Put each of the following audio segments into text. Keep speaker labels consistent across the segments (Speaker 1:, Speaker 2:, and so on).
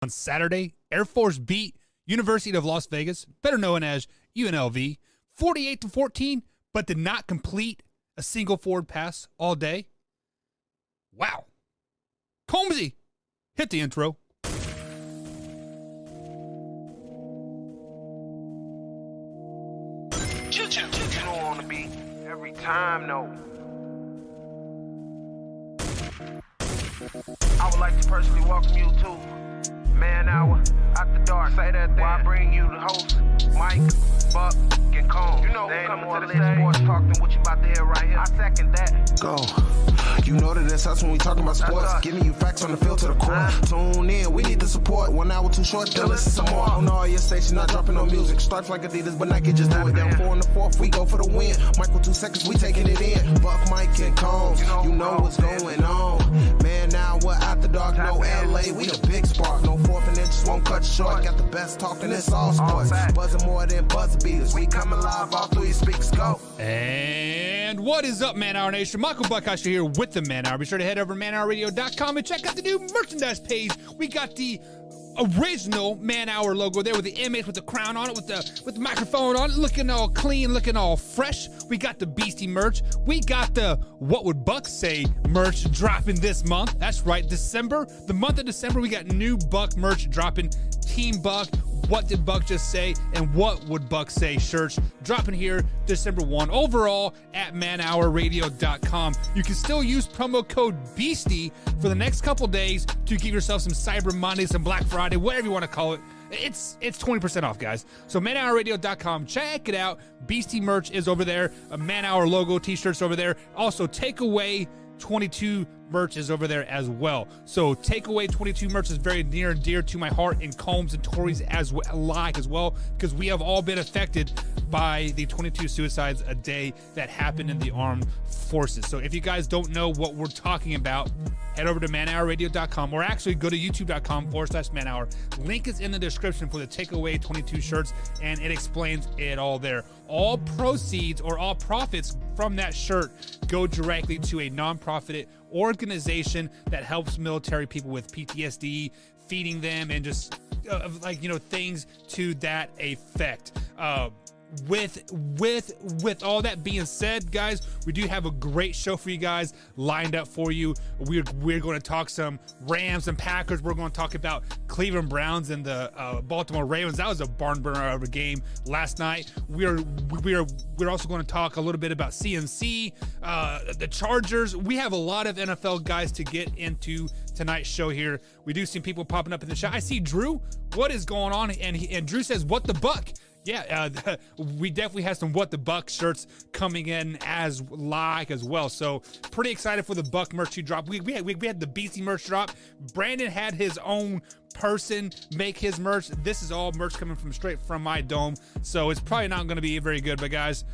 Speaker 1: On Saturday, Air Force beat University of Las Vegas, better known as UNLV, 48-14, but did not complete a single forward pass all day. Wow. Combsy, hit the intro.
Speaker 2: You don't want to be every time, no. I would like to personally welcome you to Man Hour After Dark. Say that thing. Why I bring you the host, Mike, Buck, and Cone. You know who's coming to the stage. Sports talk than what you about to hear right here. I second that.
Speaker 3: Go. You know that it's us when we talking about sports. Giving you facts on the field to the core. Tune in, we need the support. 1 hour too short, then listen some more. On all your stations, not dropping no music. Starts like Adidas, but Nike just do it. Down 4 in the 4th, we go for the win. Michael 2 seconds, we taking it in. Buck, Mike, and Combs, you know what's going on. Man, now we're After Dark, no LA, we the big spark. No 4th and inches, won't cut you short. Got the best talking, it's all sports. Buzzing more than buzzer beaters. We coming live all through your speakers, go.
Speaker 1: And what is up, Man Hour Nation? Michael Buckhouse here with the Man Hour. Be sure to head over to manhourradio.com and check out the new merchandise page. We got the original Man Hour logo there with the image, with the crown on it, with the microphone on it, looking all clean, looking all fresh. We got the Beastie merch. We got the What Would Buck Say merch dropping this month. That's right, December. The month of December, we got new Buck merch dropping. Team Buck, What Did Buck Just Say, and What Would Buck Say shirts dropping here December 1. Overall at manhourradio.com. You can still use promo code BEASTIE for the next couple days to give yourself some Cyber Monday, some Black Friday, whatever you want to call it. It's 20% off, guys. So manhourradio.com, check it out. Beastie merch is over there. A Man Hour logo t-shirts over there. Also, Takeaway 22 merch is over there as well. So Takeaway 22 merch is very near and dear to my heart, and Combs and Tori's as well, because we have all been affected by the 22 suicides a day that happened in the armed forces. So if you guys don't know what we're talking about, head over to manhourradio.com, or actually go to youtube.com/manhour. Link is in the description for the Takeaway 22 shirts, and it explains it all there. All proceeds or all profits from that shirt go directly to a nonprofit organization that helps military people with PTSD, feeding them, and just things to that effect. With all that being said, guys, we do have a great show for you guys lined up for you. We're going to talk some Rams and Packers. We're going to talk about Cleveland Browns and the Baltimore Ravens. That was a barn burner of a game last night. We're also going to talk a little bit about CMC, the Chargers. We have a lot of NFL guys to get into tonight's show here. We do see people popping up in the chat. I see Drew. What is going on? And Drew says, "What the buck?" Yeah, we definitely have some What the Buck shirts coming in as well. So pretty excited for the Buck merch to drop. We had the Beastie merch drop. Brandon had his own person make his merch. This is all merch coming from straight from my dome. So it's probably not going to be very good, but guys,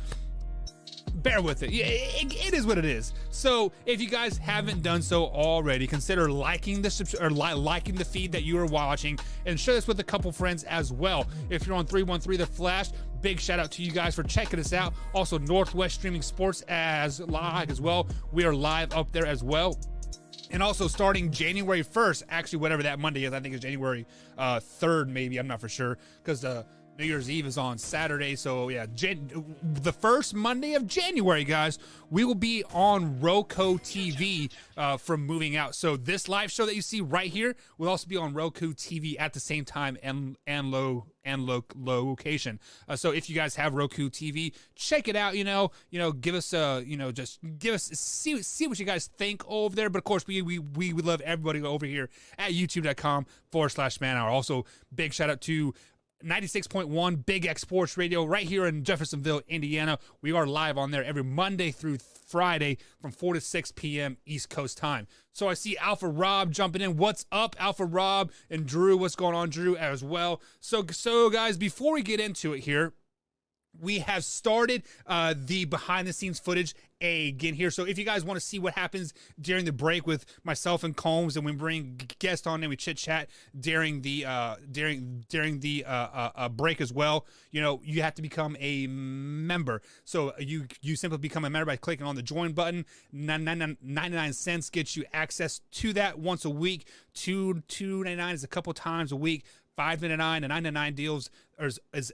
Speaker 1: bear with it. It is what it is. So if you guys haven't done so already, consider liking liking the feed that you are watching, and share this with a couple friends as well. If you're on 313 The Flash, big shout out to you guys for checking us out. Also, Northwest Streaming Sports as well. We are live up there as well. And also starting January 1st, actually whatever that Monday is, I think it's January 3rd maybe, I'm not for sure, because New Year's Eve is on Saturday. So yeah, the first Monday of January, guys, we will be on Roku TV from Moving Out. So this live show that you see right here will also be on Roku TV at the same time and location. So if you guys have Roku TV, check it out. Give us see what you guys think over there. But of course, we love everybody over here at youtube.com/manhour. Also, big shout out to 96.1 Big X Sports Radio right here in Jeffersonville, Indiana. We are live on there every Monday through Friday from 4 to 6 p.m. East Coast time. So I see Alpha Rob jumping in. What's up, Alpha Rob? And Drew, what's going on, Drew, as well? So guys, before we get into it here, we have started the behind-the-scenes footage again here. So if you guys want to see what happens during the break with myself and Combs, and we bring guests on and we chit chat during the break as well, you have to become a member. So you simply become a member by clicking on the join button. 99 cents gets you access to that once a week. $2.99 is a couple times a week. $5.99 and $9.99 deals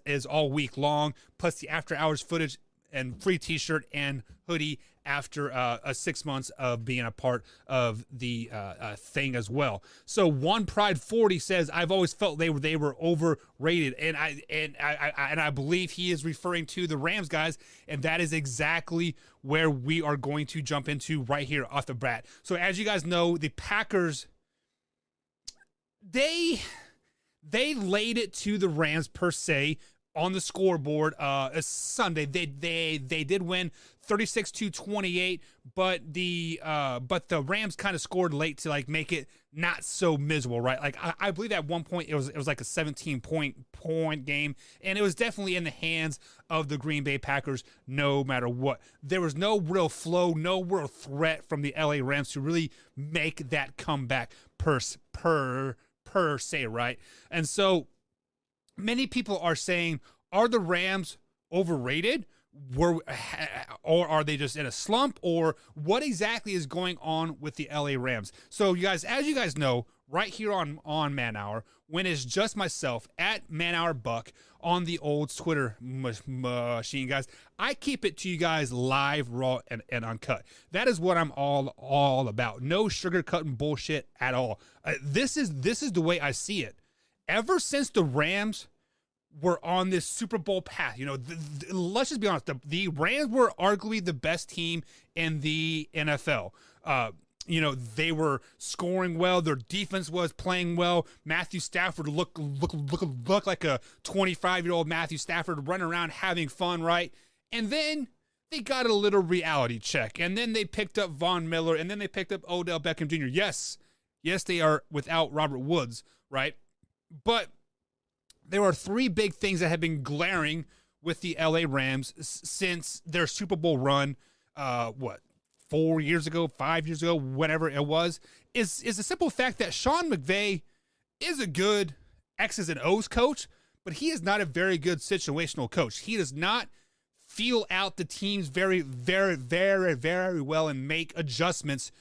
Speaker 1: is all week long, plus the after hours footage and free t-shirt and hoodie after 6 months of being a part of the thing as well. So One Pride 40 says, I've always felt they were overrated, and I believe he is referring to the Rams guys, and that is exactly where we are going to jump into right here off the bat. So as you guys know, the Packers, they laid it to the Rams per se on the scoreboard Sunday. They did win 36-28, but the Rams kind of scored late to like make it not so miserable, right? Like I believe at one point it was like a 17-point game, and it was definitely in the hands of the Green Bay Packers no matter what. There was no real flow, no real threat from the LA Rams to really make that comeback per se, right? And so many people are saying, are the Rams overrated? Or are they just in a slump? Or what exactly is going on with the LA Rams? So you guys, as you guys know, right here on Man Hour, when it's just myself at Man Hour Buck on the old Twitter machine, guys, I keep it to you guys live, raw, and uncut. That is what I'm all about. No sugarcoating bullshit at all. This is the way I see it. Ever since the Rams were on this Super Bowl path, let's just be honest, the Rams were arguably the best team in the NFL. They were scoring well. Their defense was playing well. Matthew Stafford looked like a 25-year-old Matthew Stafford running around having fun, right? And then they got a little reality check. And then they picked up Von Miller, and then they picked up Odell Beckham Jr. Yes, they are without Robert Woods, right? But there are three big things that have been glaring with the LA Rams since their Super Bowl run, 4 years ago, 5 years ago, whatever it was, is the simple fact that Sean McVay is a good X's and O's coach, but he is not a very good situational coach. He does not feel out the teams very, very, very, very well and make adjustments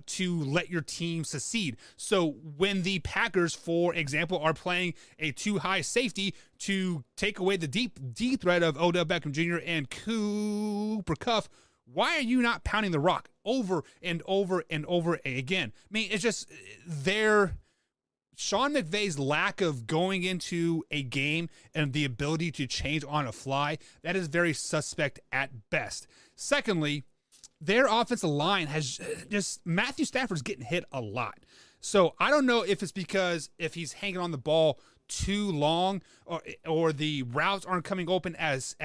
Speaker 1: to let your team succeed. So when the Packers, for example, are playing a too high safety to take away the deep threat of Odell Beckham Jr. and Cooper Kupp, why are you not pounding the rock over and over and over again? I mean, it's just Sean McVay's lack of going into a game and the ability to change on a fly, that is very suspect at best. Secondly, their offensive line has just, Matthew Stafford's getting hit a lot. So I don't know if it's because if he's hanging on the ball too long or the routes aren't coming open as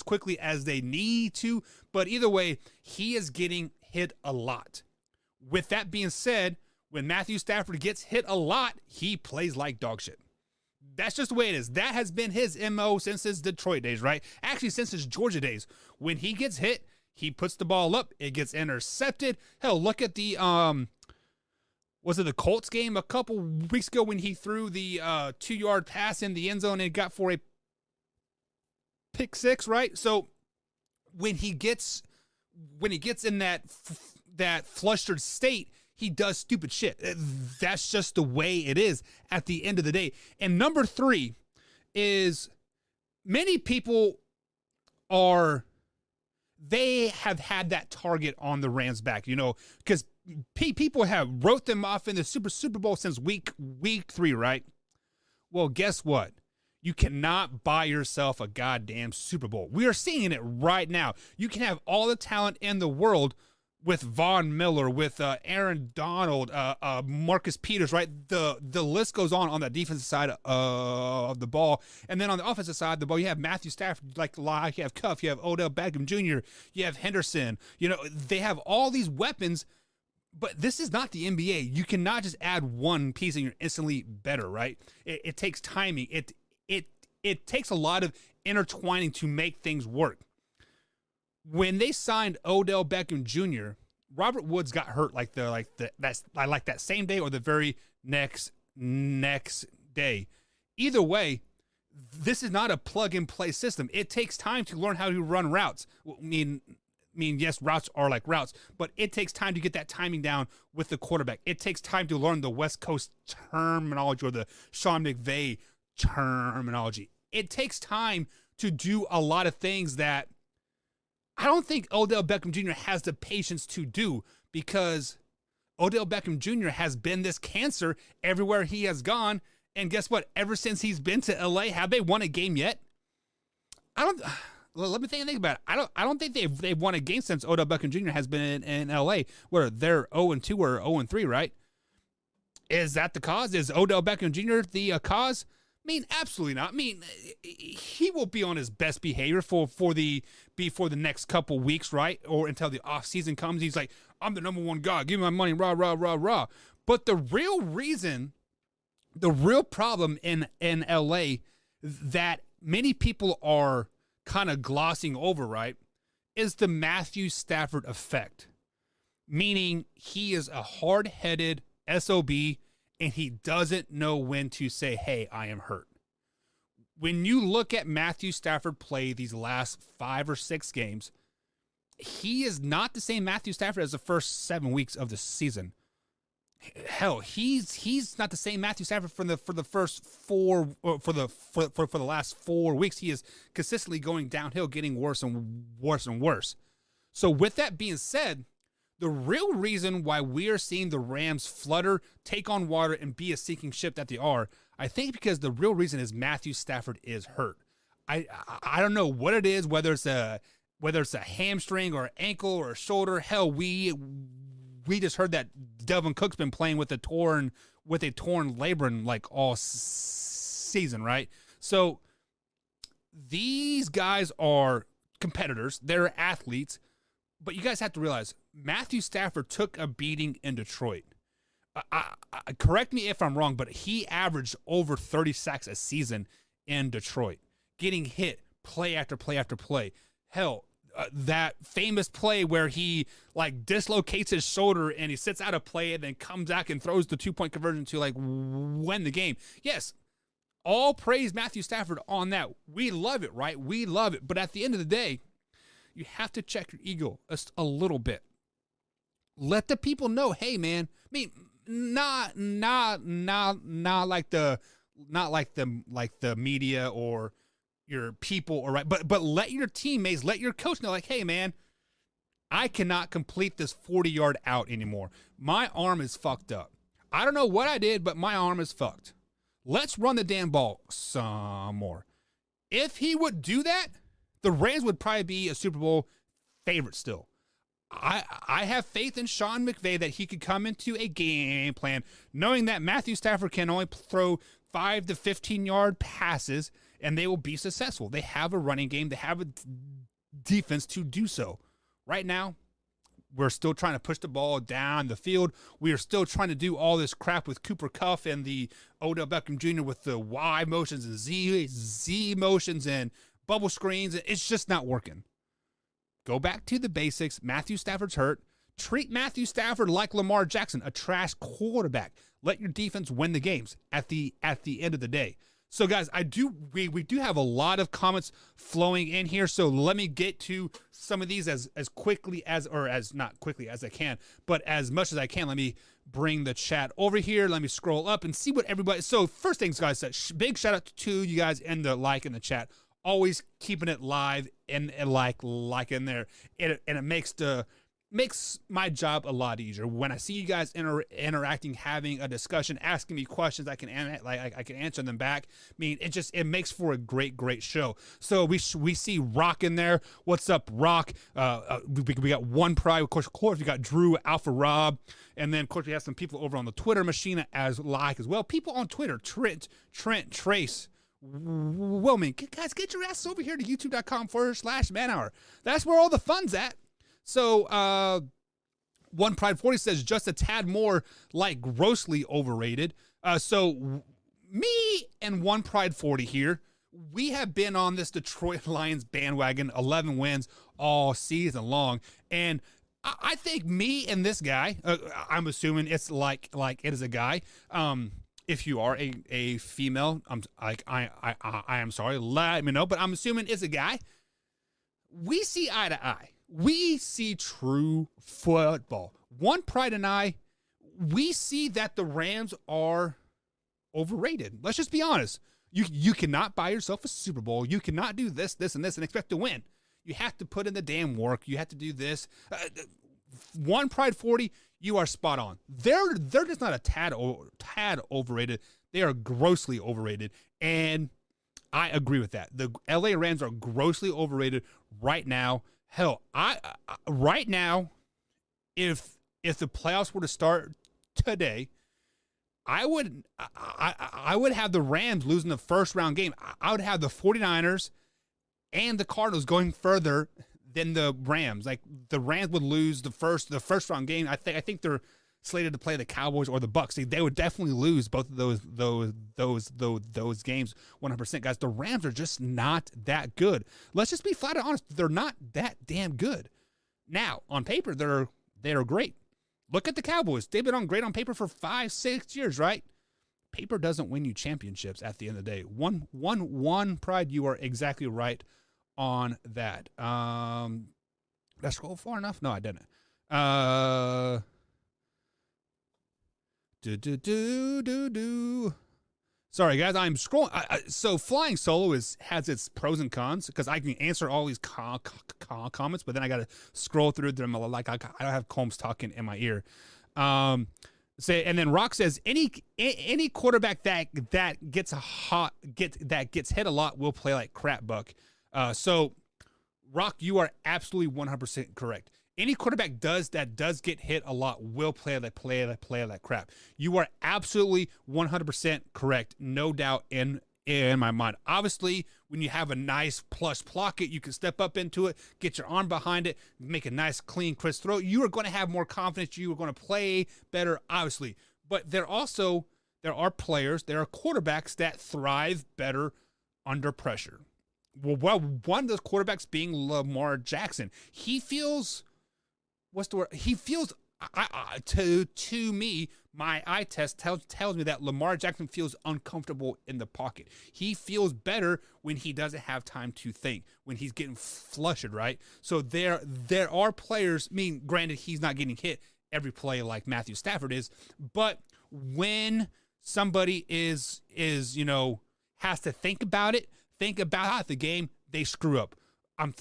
Speaker 1: quickly as they need to, but either way, he is getting hit a lot. With that being said, when Matthew Stafford gets hit a lot, he plays like dog shit. That's just the way it is. That has been his MO since his Detroit days, right? Actually, since his Georgia days. When he gets hit, he puts the ball up, it gets intercepted. Hell, look at the was it the Colts game a couple weeks ago when he threw the 2-yard pass in the end zone and got for a pick six, right? So when he gets in that flustered state, he does stupid shit. That's just the way it is at the end of the day. And number 3 is many people they have had that target on the Rams' back, because people have wrote them off in the Super Bowl since week 3, right? Well, guess what? You cannot buy yourself a goddamn Super Bowl. We are seeing it right now. You can have all the talent in the world with Von Miller, with Aaron Donald, Marcus Peters, right? The list goes on the defensive side of the ball. And then on the offensive side of the ball, you have Matthew Stafford, you have Kupp, you have Odell Beckham Jr., you have Henderson. They have all these weapons, but this is not the NBA. You cannot just add one piece and you're instantly better, right? It takes timing. It takes a lot of intertwining to make things work. when they signed Odell Beckham Jr., Robert Woods got hurt that same day or the very next day. Either way, this is not a plug-and-play system. It takes time to learn how to run routes. Yes, routes are like routes, but it takes time to get that timing down with the quarterback. It takes time to learn the West Coast terminology or the Sean McVay terminology. It takes time to do a lot of things that I don't think Odell Beckham Jr. has the patience to do, because Odell Beckham Jr. has been this cancer everywhere he has gone. And guess what? Ever since he's been to LA, have they won a game yet? Let me think about it. I don't think they've won a game since Odell Beckham Jr. has been in LA, where they're 0-2 or 0-3, right? Is that the cause? Is Odell Beckham Jr. the cause? I mean, absolutely not. I mean, he will be on his best behavior for the next couple weeks, right? Or until the off season comes. He's like, I'm the number one guy. Give me my money, rah, rah, rah, rah. But the real problem in LA that many people are kind of glossing over, right, is the Matthew Stafford effect. Meaning he is a hard-headed SOB and he doesn't know when to say, hey, I am hurt. When you look at Matthew Stafford play these last 5 or 6 games, he is not the same Matthew Stafford as the first 7 weeks of the season. Hell, he's not the same Matthew Stafford for the first 4 for the last 4 weeks. He is consistently going downhill, getting worse and worse and worse. So with that being said, the real reason why we are seeing the Rams flutter, take on water, and be a sinking ship that they are, I think because the real reason is Matthew Stafford is hurt. I don't know what it is, whether it's a hamstring or ankle or a shoulder. Hell, we just heard that Delvin Cook's been playing with a torn labrum like all season, right? So these guys are competitors. They're athletes. But you guys have to realize, Matthew Stafford took a beating in Detroit. Correct me if I'm wrong, but he averaged over 30 sacks a season in Detroit, getting hit play after play after play. Hell, that famous play where he dislocates his shoulder and he sits out a play and then comes back and throws the 2-point conversion to win the game. Yes, all praise Matthew Stafford on that. We love it, right? We love it. But at the end of the day, you have to check your ego a little bit. Let the people know, hey man, I mean, not like the media or your people, or right, but let your teammates, let your coach know, like, hey man, I cannot complete this 40-yard out anymore. My arm is fucked up. I don't know what I did, but my arm is fucked. Let's run the damn ball some more. If he would do that, the Rams would probably be a Super Bowl favorite still. I have faith in Sean McVay that he could come into a game plan knowing that Matthew Stafford can only throw 5 to 15-yard passes and they will be successful. They have a running game. They have a defense to do so. Right now, we're still trying to push the ball down the field. We are still trying to do all this crap with Cooper Kupp and the Odell Beckham Jr. with the Y motions and Z motions and bubble screens. It's just not working. Go back to the basics. Matthew Stafford's hurt. Treat Matthew Stafford like Lamar Jackson, a trash quarterback. Let your defense win the games at the end of the day. So guys, we do have a lot of comments flowing in here. So let me get to some of these as quickly as not quickly as I can, but as much as I can. Let me bring the chat over here. Let me scroll up and see what everybody. So first things, guys, big shout out to you guys in the the chat. Always keeping it live and like in there, and it makes my job a lot easier when I see you guys interacting, having a discussion, asking me questions. I can answer them back. I mean, it makes for a great show. So we see Rock in there. What's up, Rock? We got One Pride, of course. We got Drew, Alpha Rob, and then of course we have some people over on the Twitter machine as well. People on Twitter, Trent, Trace. Wilming, guys, get your asses over here to youtube.com/manhour. That's where all the fun's at. So, One Pride 40 says just a tad more like grossly overrated. So me and One Pride 40 here, we have been on this Detroit Lions bandwagon, 11 wins all season long, and I think me and this guy, I'm assuming it's like it is a guy. If you are a female, I am sorry, let me know, but I'm assuming it's a guy. We see eye to eye. We see true football. One Pride and I, we see that the Rams are overrated. Let's just be honest. You cannot buy yourself a Super Bowl. You cannot do this, and this, and expect to win. You have to put in the damn work. You have to do this. One Pride 40, you are spot on. They're just not a tad overrated. They are grossly overrated, and I agree with that. The LA Rams are grossly overrated right now. Hell, right now, if the playoffs were to start today, I would have the Rams losing the first round game. I would have the 49ers and the Cardinals going further than the Rams. Like, the Rams would lose the first round game. I think they're slated to play the Cowboys or the Bucks. They would definitely lose both of those games 100%. Guys, the Rams are just not that good. Let's just be flat out honest. They're not that damn good. Now, on paper, they're great. Look at the Cowboys. They've been on great on paper for 5-6 years, right? Paper doesn't win you championships at the end of the day. One Pride, you are exactly right on that. Did I scroll far enough? No, I didn't. Sorry, guys, I'm scrolling. So flying solo has its pros and cons because I can answer all these comments, but then I got to scroll through them like I don't have Combs talking in my ear. And then Rock says any quarterback that gets hit a lot will play like crap, Buck. So Rock, you are absolutely 100% correct. Any quarterback does get hit a lot will play like crap. You are absolutely 100% correct, no doubt in my mind. Obviously, when you have a nice plush pocket, you can step up into it, get your arm behind it, make a nice, clean, crisp throw. You are going to have more confidence. You are going to play better, obviously. But there are quarterbacks that thrive better under pressure. Well, one of those quarterbacks being Lamar Jackson. He feels... What's the word? He feels, to me, my eye test tells me that Lamar Jackson feels uncomfortable in the pocket. He feels better when he doesn't have time to think, when he's getting flushed, right? So there are players, I mean, granted, he's not getting hit every play like Matthew Stafford is, but when somebody is has to think about the game, they screw up. I'm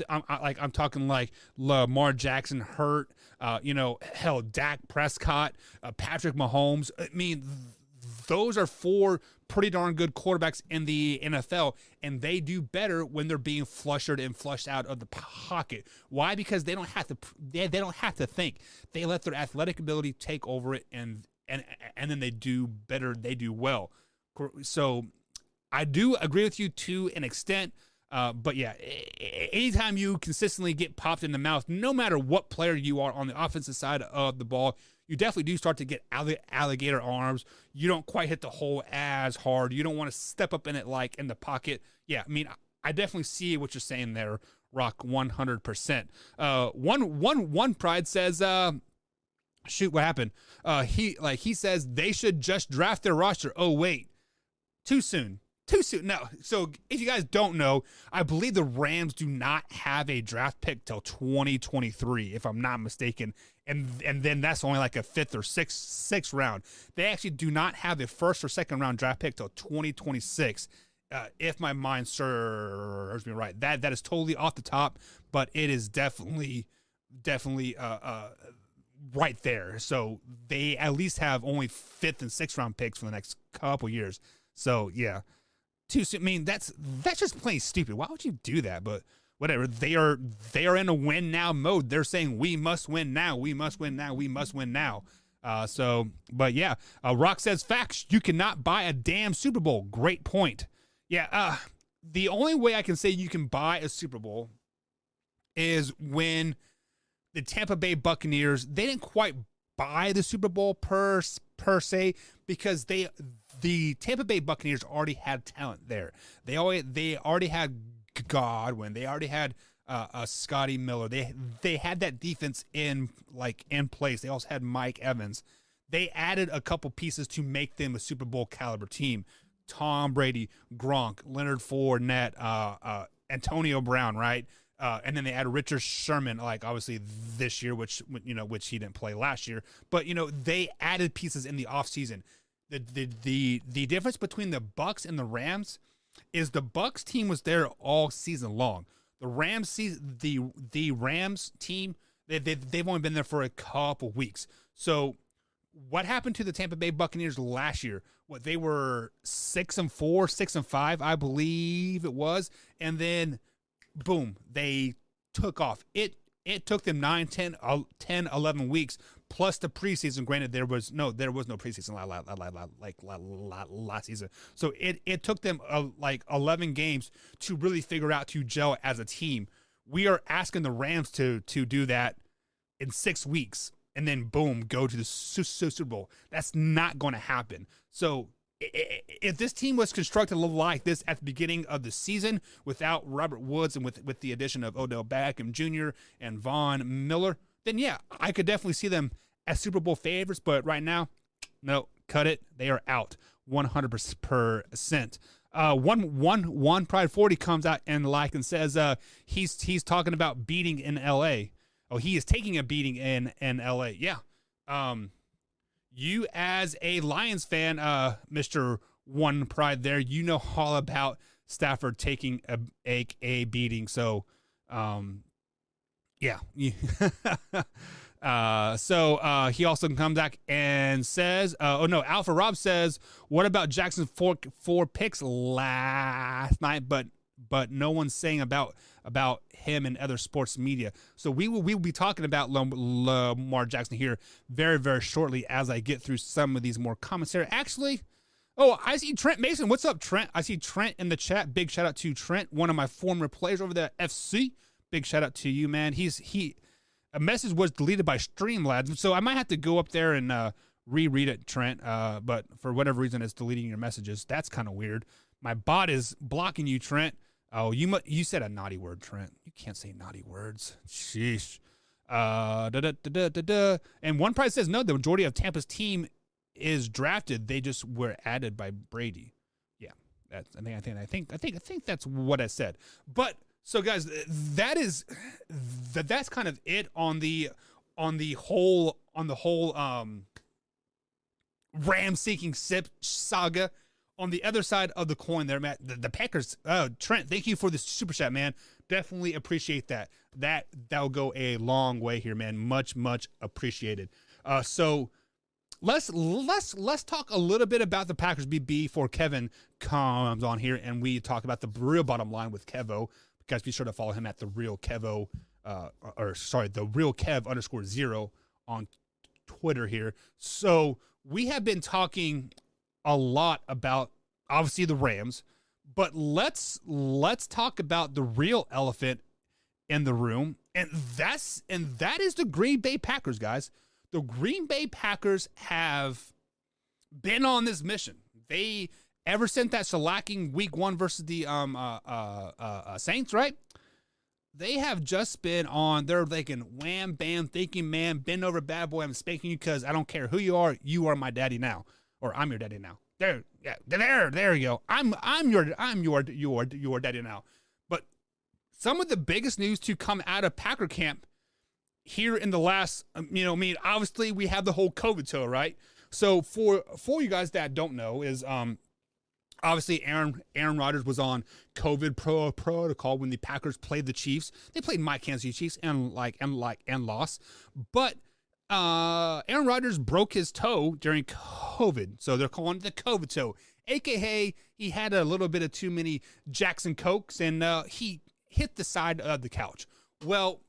Speaker 1: talking like Lamar Jackson hurt, hell, Dak Prescott, Patrick Mahomes. I mean, those are four pretty darn good quarterbacks in the NFL, and they do better when they're being flushed and flushed out of the pocket. Why? Because they don't have to. They don't have to think. They let their athletic ability take over it, and then they do better. They do well. So I do agree with you to an extent. But yeah, anytime you consistently get popped in the mouth, no matter what player you are on the offensive side of the ball, you definitely do start to get alligator arms. You don't quite hit the hole as hard. You don't want to step up in it like in the pocket. Yeah, I mean, I definitely see what you're saying there, Rock, 100%. One Pride says, shoot, what happened? He says they should just draft their roster. Oh, wait, too soon. No. So if you guys don't know, I believe the Rams do not have a draft pick till 2023, if I'm not mistaken. And then that's only like a fifth or sixth round. They actually do not have a first or second round draft pick till 2026. If my mind serves me right. That is totally off the top, but it is definitely right there. So they at least have only fifth and sixth round picks for the next couple years. So yeah. Too soon. I mean, that's just plain stupid. Why would you do that? But whatever. They are in a win now mode. They're saying we must win now. We must win now. We must win now. But yeah. Rock says facts. You cannot buy a damn Super Bowl. Great point. Yeah. The only way I can say you can buy a Super Bowl is when the Tampa Bay Buccaneers, they didn't quite buy the Super Bowl per se, because they the Tampa Bay Buccaneers already had talent there. They already had Godwin. They already had Scotty Miller. They had that defense in place. They also had Mike Evans. They added a couple pieces to make them a Super Bowl caliber team. Tom Brady, Gronk, Leonard Fournette, Antonio Brown, right? And then they added Richard Sherman, obviously this year, which he didn't play last year. But they added pieces in the offseason. The difference between the Bucs and the Rams is the Bucs team was there all season long. The Rams team, they've only been there for a couple weeks. So what happened to the Tampa Bay Buccaneers last year? They were 6-4, 6-5, I believe it was, and then boom, they took off. It took them 9, 10, 11 weeks plus the preseason. Granted, there was no preseason last season. So it took them 11 games to really figure out to gel as a team. We are asking the Rams to do that in 6 weeks and then boom, go to the Super Bowl. That's not going to happen. So if this team was constructed like this at the beginning of the season without Robert Woods and with the addition of Odell Beckham Jr. and Von Miller, then yeah, I could definitely see them as Super Bowl favorites. But right now, no, cut it. They are out 100%. One Pride 40 comes out and says he's talking about beating in L.A. Oh, he is taking a beating in L.A. Yeah. You as a Lions fan, Mr. One Pride there, you know all about Stafford taking a beating. So, yeah. So he also comes back and says, Alpha Rob says, what about Jackson's four picks last night, but no one's saying about him in other sports media. So we will be talking about Lamar Jackson here very, very shortly as I get through some of these more commentary. Actually, I see Trent Mason. What's up, Trent? I see Trent in the chat. Big shout out to Trent, one of my former players over there at FC. Big shout out to you, man. A message was deleted by Streamlabs, so I might have to go up there and reread it, Trent. But for whatever reason, it's deleting your messages. That's kind of weird. My bot is blocking you, Trent. Oh, you said a naughty word, Trent. You can't say naughty words. Sheesh. And One Prize says no. The majority of Tampa's team is drafted. They just were added by Brady. Yeah, I think that's what I said. But so guys, that's kind of it on the whole Ram seeking SIP saga. On the other side of the coin there, Matt, the Packers, Trent, thank you for the super chat, man. Definitely appreciate that. That'll go a long way here, man. Much, much appreciated. So let's talk a little bit about the Packers before Kevin comes on here and we talk about the real bottom line with Kevo. Guys, be sure to follow him at the real Kevo, the real Kev _0 on Twitter here. So we have been talking a lot about obviously the Rams, but let's talk about the real elephant in the room, and that is the Green Bay Packers, guys. The Green Bay Packers have been on this mission. They ever since that shellacking week 1 versus the Saints, right? They have just been on. They're thinking wham bam, thinking man, bend over bad boy. I'm spanking you because I don't care who you are my daddy now. Or I'm your daddy now. There you go. I'm your daddy now. But some of the biggest news to come out of Packer camp here in the last, obviously we have the whole COVID tour, right? So for you guys that don't know is obviously Aaron Rodgers was on COVID protocol when the Packers played the Chiefs. They played my Kansas City Chiefs and lost, but Aaron Rodgers broke his toe during COVID, so they're calling it the COVID toe, aka he had a little bit of too many Jackson Cokes and he hit the side of the couch. Well,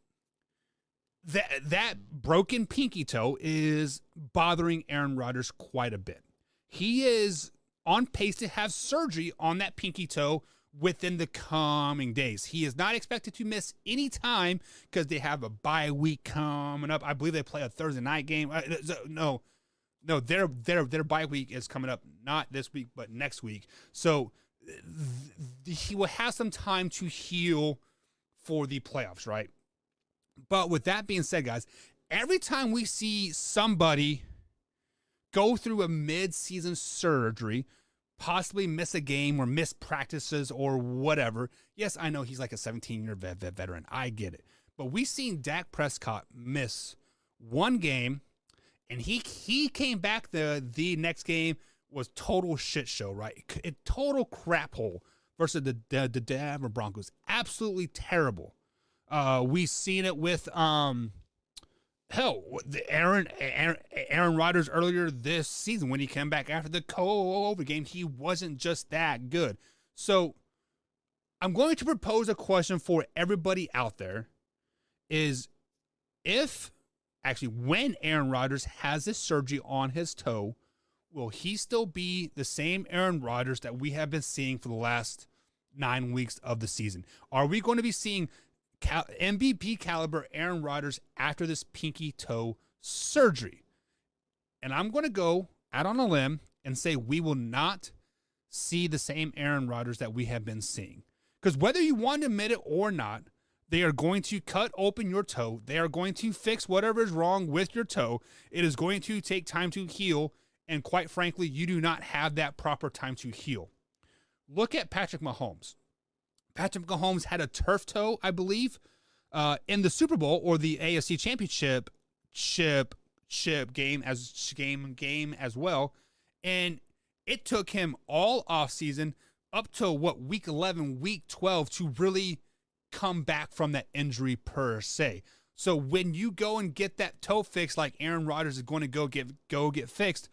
Speaker 1: that broken pinky toe is bothering Aaron Rodgers quite a bit. He is on pace to have surgery on that pinky toe within the coming days. He is not expected to miss any time because they have a bye week coming up. I believe they play a Thursday night game. No, No, their bye week is coming up, not this week, but next week. So he will have some time to heal for the playoffs, right? But with that being said, guys, every time we see somebody go through a mid-season surgery, possibly miss a game or miss practices or whatever. Yes, I know he's like a 17-year veteran. I get it. But we've seen Dak Prescott miss one game, and he came back the next game was total shit show, right? A total crap hole versus the Denver Broncos. Absolutely terrible. We've seen it with Aaron Rodgers earlier this season when he came back after the COVID game. He wasn't just that good. So I'm going to propose a question for everybody out there is when Aaron Rodgers has this surgery on his toe, will he still be the same Aaron Rodgers that we have been seeing for the last 9 weeks of the season? Are we going to be seeing MVP caliber Aaron Rodgers after this pinky toe surgery? And I'm going to go out on a limb and say we will not see the same Aaron Rodgers that we have been seeing. Because whether you want to admit it or not, they are going to cut open your toe. They are going to fix whatever is wrong with your toe. It is going to take time to heal. And quite frankly, you do not have that proper time to heal. Look at Patrick Mahomes. Patrick Mahomes had a turf toe, I believe, in the Super Bowl or the AFC Championship game as well. And it took him all offseason up to week 11, week 12 to really come back from that injury per se. So when you go and get that toe fixed, like Aaron Rodgers is going to go get fixed,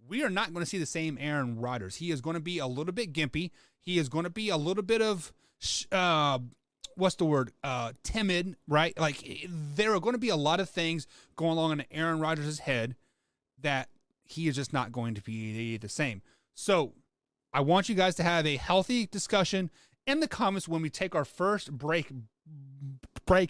Speaker 1: we are not going to see the same Aaron Rodgers. He is going to be a little bit gimpy. He is going to be a little bit of timid, right? Like there are going to be a lot of things going along in Aaron Rodgers' head that he is just not going to be the same. So I want you guys to have a healthy discussion in the comments when we take our first break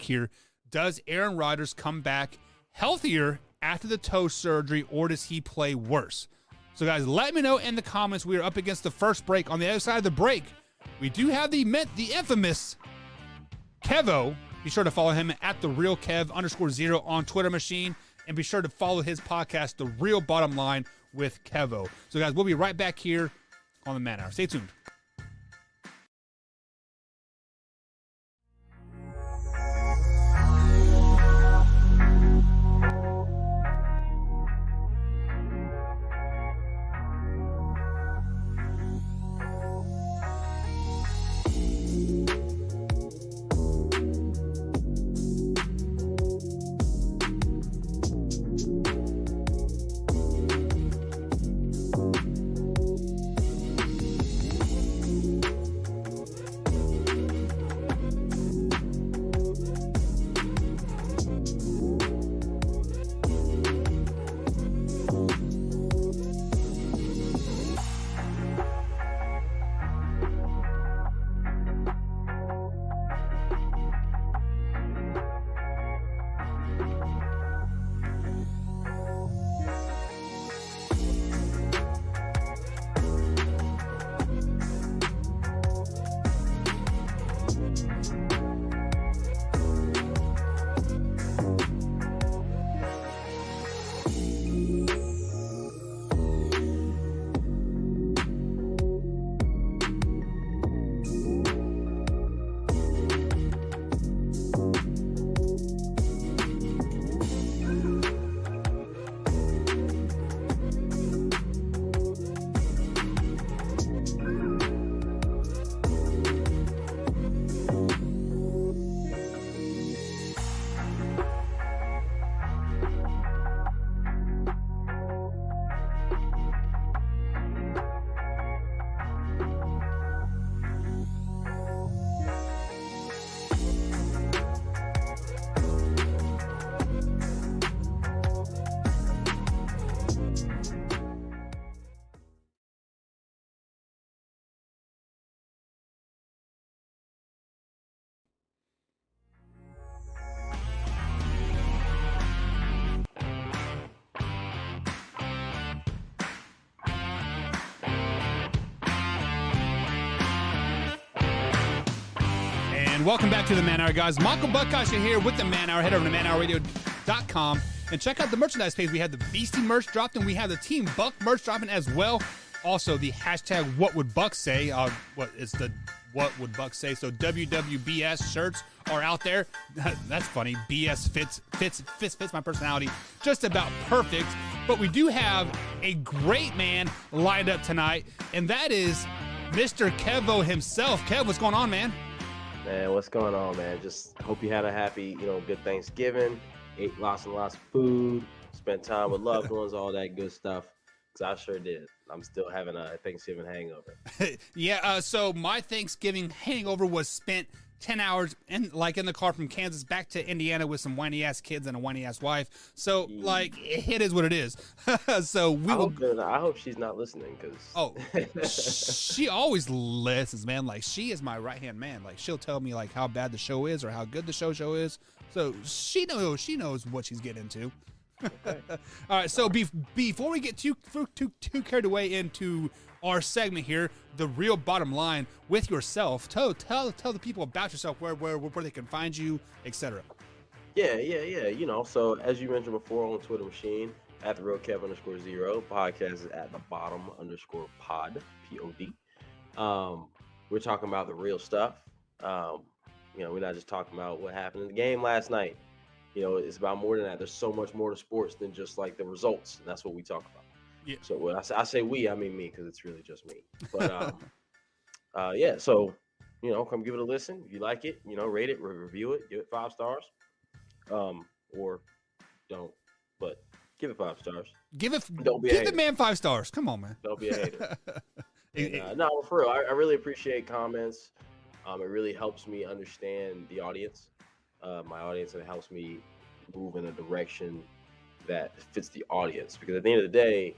Speaker 1: here. Does Aaron Rodgers come back healthier after the toe surgery, or does he play worse? So guys, let me know in the comments. We are up against the first break. On the other side of the break, we do have the infamous Kevo. Be sure to follow him at @therealkev_0 on Twitter machine. And be sure to follow his podcast, The Real Bottom Line with Kevo. So guys, we'll be right back here on the Man Hour. Stay tuned. And welcome back to the Man Hour, guys. Michael Buckasha here with the Man Hour. Head over to manhourradio.com and check out the merchandise page. We have the Beastie merch dropped, and we have the Team Buck merch dropping as well. Also, the hashtag What Would Buck Say? What Would Buck Say? So WWBS shirts are out there. That's funny. BS fits my personality just about perfect. But we do have a great man lined up tonight, and that is Mr. Kevo himself. Kev, what's going on, man?
Speaker 4: Man, what's going on, man? Just hope you had a happy, good Thanksgiving. Ate lots and lots of food. Spent time with loved ones, all that good stuff. Because I sure did. I'm still having a Thanksgiving hangover.
Speaker 1: Yeah, so my Thanksgiving hangover was spent 10 hours in the car from Kansas back to Indiana with some whiny-ass kids and a whiny-ass wife. So, it is what it is. So
Speaker 4: I hope she's not listening, because...
Speaker 1: Oh, she always listens, man. Like, she is my right-hand man. Like, she'll tell me, like, how bad the show is or how good the show is. So, she knows what she's getting into. Okay. All right, so before we get too carried away into our segment here, the real bottom line with yourself, tell the people about yourself, where they can find you, etc.
Speaker 4: Yeah. So as you mentioned before on Twitter machine, at the real Kev _0, podcast is at the bottom _pod, POD. We're talking about the real stuff. We're not just talking about what happened in the game last night. It's about more than that. There's so much more to sports than just like the results, and that's what we talk about.
Speaker 1: Yeah.
Speaker 4: So when I say we, I mean me, because it's really just me. But yeah. So come give it a listen. If you like it, rate it, review it, give it 5 stars, or don't. But give it 5 stars.
Speaker 1: Give the man 5 stars. Come on, man.
Speaker 4: Don't be a hater. No, for real. I really appreciate comments. It really helps me understand the audience. My audience, and it helps me move in a direction that fits the audience. Because at the end of the day,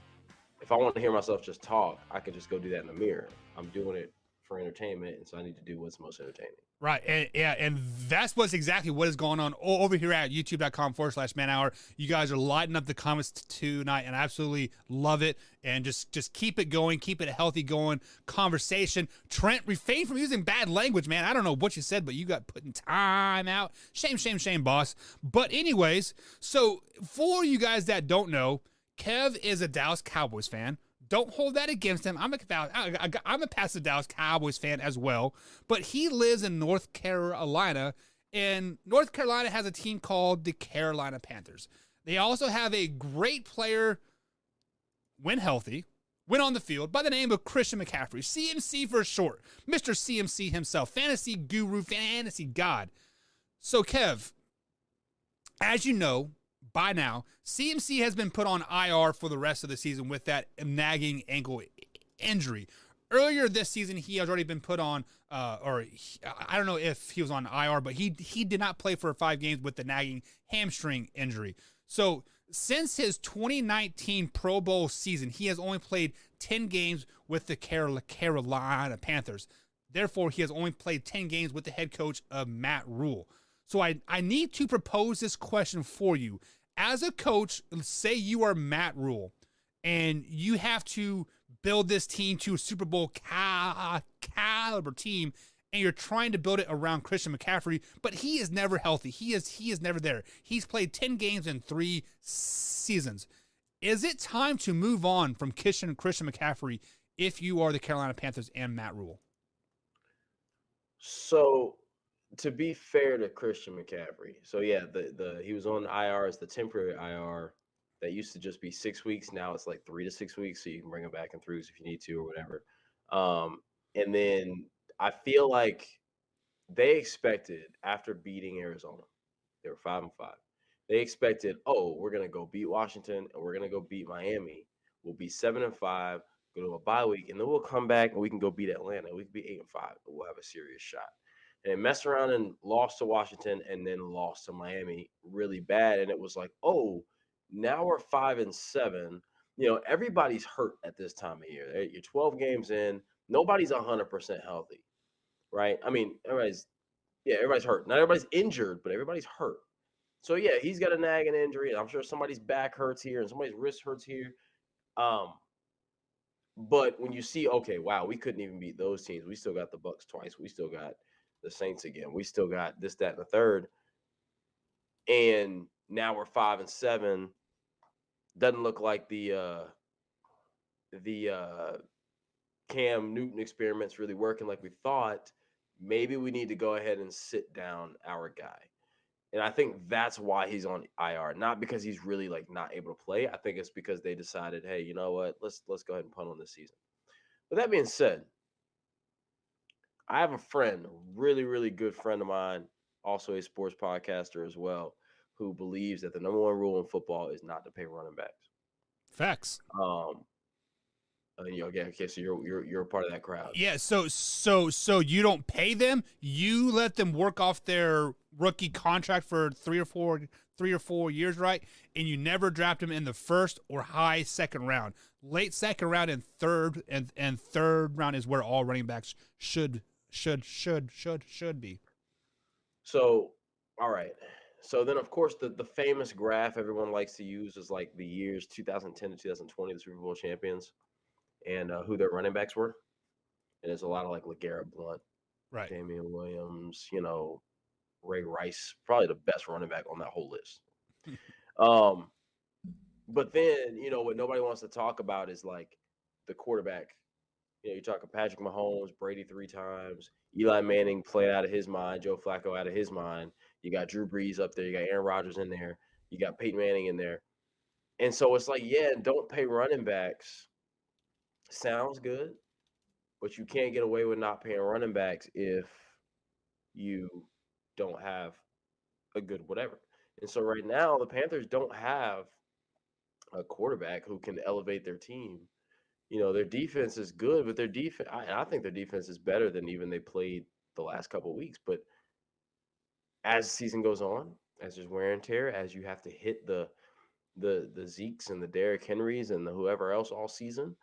Speaker 4: if I want to hear myself just talk, I can just go do that in the mirror. I'm doing it for entertainment, and so I need to do what's most entertaining.
Speaker 1: Right, and that's what's exactly what is going on over here at youtube.com/Man Hour. You guys are lighting up the comments tonight, and I absolutely love it. And just keep it going, keep it healthy going, conversation. Trent, refrain from using bad language, man. I don't know what you said, but you got putting time out. Shame, boss. But anyways, so for you guys that don't know, Kev is a Dallas Cowboys fan. Don't hold that against him. I'm a passive Dallas Cowboys fan as well, but he lives in North Carolina, and North Carolina has a team called the Carolina Panthers. They also have a great player, when healthy, when on the field, by the name of Christian McCaffrey, CMC for short, Mr. CMC himself, fantasy guru, fantasy god. So Kev, as you know, by now, CMC has been put on IR for the rest of the season with that nagging ankle injury. Earlier this season, he has already been put on, I don't know if he was on IR, but he did not play for 5 games with the nagging hamstring injury. So since his 2019 Pro Bowl season, he has only played 10 games with the Carolina Panthers. Therefore, he has only played 10 games with the head coach of Matt Rule. So I need to propose this question for you. As a coach, say you are Matt Rule, and you have to build this team to a Super Bowl caliber team, and you're trying to build it around Christian McCaffrey, but he is never healthy. He is never there. He's played 10 games in 3 seasons. Is it time to move on from Christian McCaffrey if you are the Carolina Panthers and Matt Rule?
Speaker 4: So, to be fair to Christian McCaffrey, so yeah, he was on IR as the temporary IR that used to just be 6 weeks. Now it's like 3 to 6 weeks, so you can bring him back in throughs if you need to or whatever. And then I feel like they expected, after beating Arizona, they were 5-5. They expected, we're gonna go beat Washington and we're gonna go beat Miami. We'll be 7-5, go to a bye week, and then we'll come back and we can go beat Atlanta. We can be 8-5, and we'll have a serious shot. And they messed around and lost to Washington and then lost to Miami really bad. And it was like, now we're 5-7. Everybody's hurt at this time of year. You're 12 games in. Nobody's 100% healthy, right? I mean, everybody's hurt. Not everybody's injured, but everybody's hurt. So, yeah, he's got a nagging injury. And I'm sure somebody's back hurts here and somebody's wrist hurts here. But when you see, wow, we couldn't even beat those teams. We still got the Bucks twice. We still got the Saints again. We still got this, that, and the third. And now we're 5-7. Doesn't look like the Cam Newton experiment's really working like we thought. Maybe we need to go ahead and sit down our guy. And I think that's why he's on IR, not because he's really like not able to play. I think it's because they decided, hey, you know what? Let's go ahead and punt on this season. With that being said, I have a friend, a really, really good friend of mine, also a sports podcaster as well, who believes that the number one rule in football is not to pay running backs.
Speaker 1: Facts.
Speaker 4: Okay, so you're a part of that crowd.
Speaker 1: Yeah, so you don't pay them, you let them work off their rookie contract for 3 or 4 years, right? And you never draft them in the first or high second round. Late second round and third round is where all running backs should be.
Speaker 4: So, all right. So then, of course, the famous graph everyone likes to use is like the years 2010 to 2020, the Super Bowl champions, and who their running backs were. And there's a lot of like LeGarrette Blount,
Speaker 1: Right.
Speaker 4: Damian Williams, Ray Rice, probably the best running back on that whole list. But then, what nobody wants to talk about is like the quarterback. You're talking Patrick Mahomes, Brady 3 times, Eli Manning played out of his mind, Joe Flacco out of his mind. You got Drew Brees up there. You got Aaron Rodgers in there. You got Peyton Manning in there. And so it's like, yeah, don't pay running backs. Sounds good, but you can't get away with not paying running backs if you don't have a good whatever. And so right now, the Panthers don't have a quarterback who can elevate their team. Their defense is good, but their defense, I think their defense is better than even they played the last couple of weeks. But as the season goes on, as there's wear and tear, as you have to hit the Zekes and the Derrick Henrys and the whoever else all season,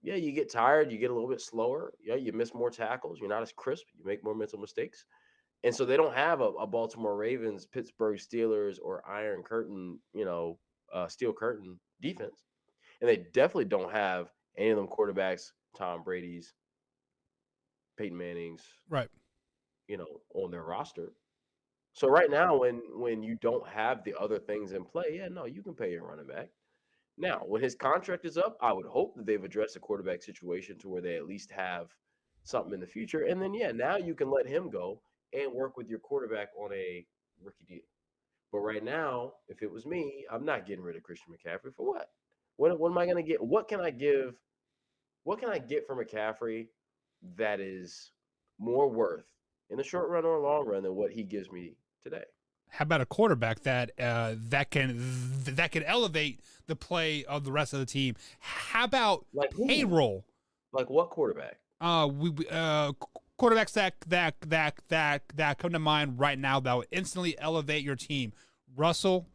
Speaker 4: you get tired, you get a little bit slower. Yeah, you miss more tackles. You're not as crisp. You make more mental mistakes. And so they don't have a Baltimore Ravens, Pittsburgh Steelers, or Iron Curtain, Steel Curtain defense. And they definitely don't have any of them quarterbacks, Tom Brady's, Peyton Manning's,
Speaker 1: right,
Speaker 4: on their roster. So right now, when you don't have the other things in play, you can pay your running back. Now, when his contract is up, I would hope that they've addressed the quarterback situation to where they at least have something in the future. And then, now you can let him go and work with your quarterback on a rookie deal. But right now, if it was me, I'm not getting rid of Christian McCaffrey for what? What am I going to get? What can I give? What can I get from McCaffrey that is more worth in the short run or long run than what he gives me today?
Speaker 1: How about a quarterback that can elevate the play of the rest of the team? How about
Speaker 4: like
Speaker 1: payroll?
Speaker 4: Like what quarterback?
Speaker 1: Quarterbacks that come to mind right now that would instantly elevate your team. Russell,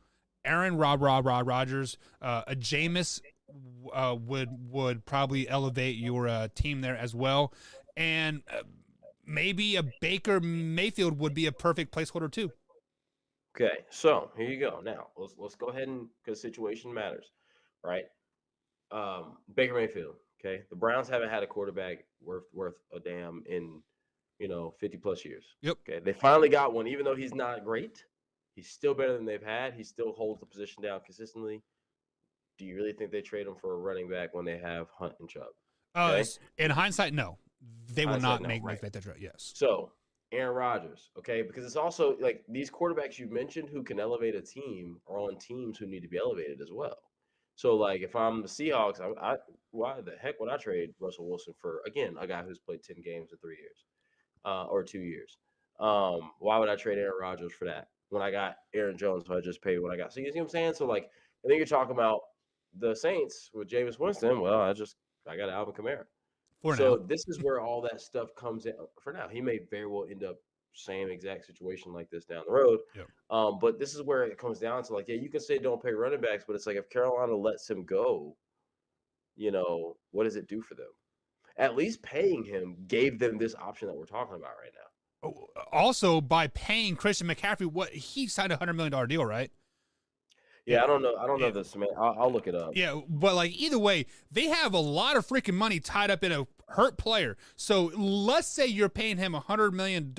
Speaker 1: Aaron Rodgers, a Jameis would probably elevate your team there as well, and maybe a Baker Mayfield would be a perfect placeholder too.
Speaker 4: Okay, so here you go. Now let's go ahead and because situation matters, right? Baker Mayfield. Okay, the Browns haven't had a quarterback worth a damn in 50 plus years.
Speaker 1: Yep.
Speaker 4: Okay, they finally got one, even though he's not great. He's still better than they've had. He still holds the position down consistently. Do you really think they trade him for a running back when they have Hunt and Chubb? Okay?
Speaker 1: In hindsight, no. They will not make that trade. Yes.
Speaker 4: So Aaron Rodgers, okay, because it's also like these quarterbacks you mentioned who can elevate a team are on teams who need to be elevated as well. So like if I'm the Seahawks, why the heck would I trade Russell Wilson for again a guy who's played 10 games in 3 years, or 2 years? Why would I trade Aaron Rodgers for that when I got Aaron Jones? So I just paid what I got. So you see what I'm saying? So like I think you're talking about the Saints with Jameis Winston. Well, I got Alvin Kamara. This is where all that stuff comes in for now. He may very well end up same exact situation like this down the road.
Speaker 1: Yep.
Speaker 4: But this is where it comes down to like, you can say don't pay running backs, but it's like if Carolina lets him go, what does it do for them? At least paying him gave them this option that we're talking about right now.
Speaker 1: Also, by paying Christian McCaffrey, he signed a $100 million deal, right?
Speaker 4: Yeah, I don't know this, man. I'll look it up.
Speaker 1: Yeah, but like either way, they have a lot of freaking money tied up in hurt player. So let's say you're paying him $100 million.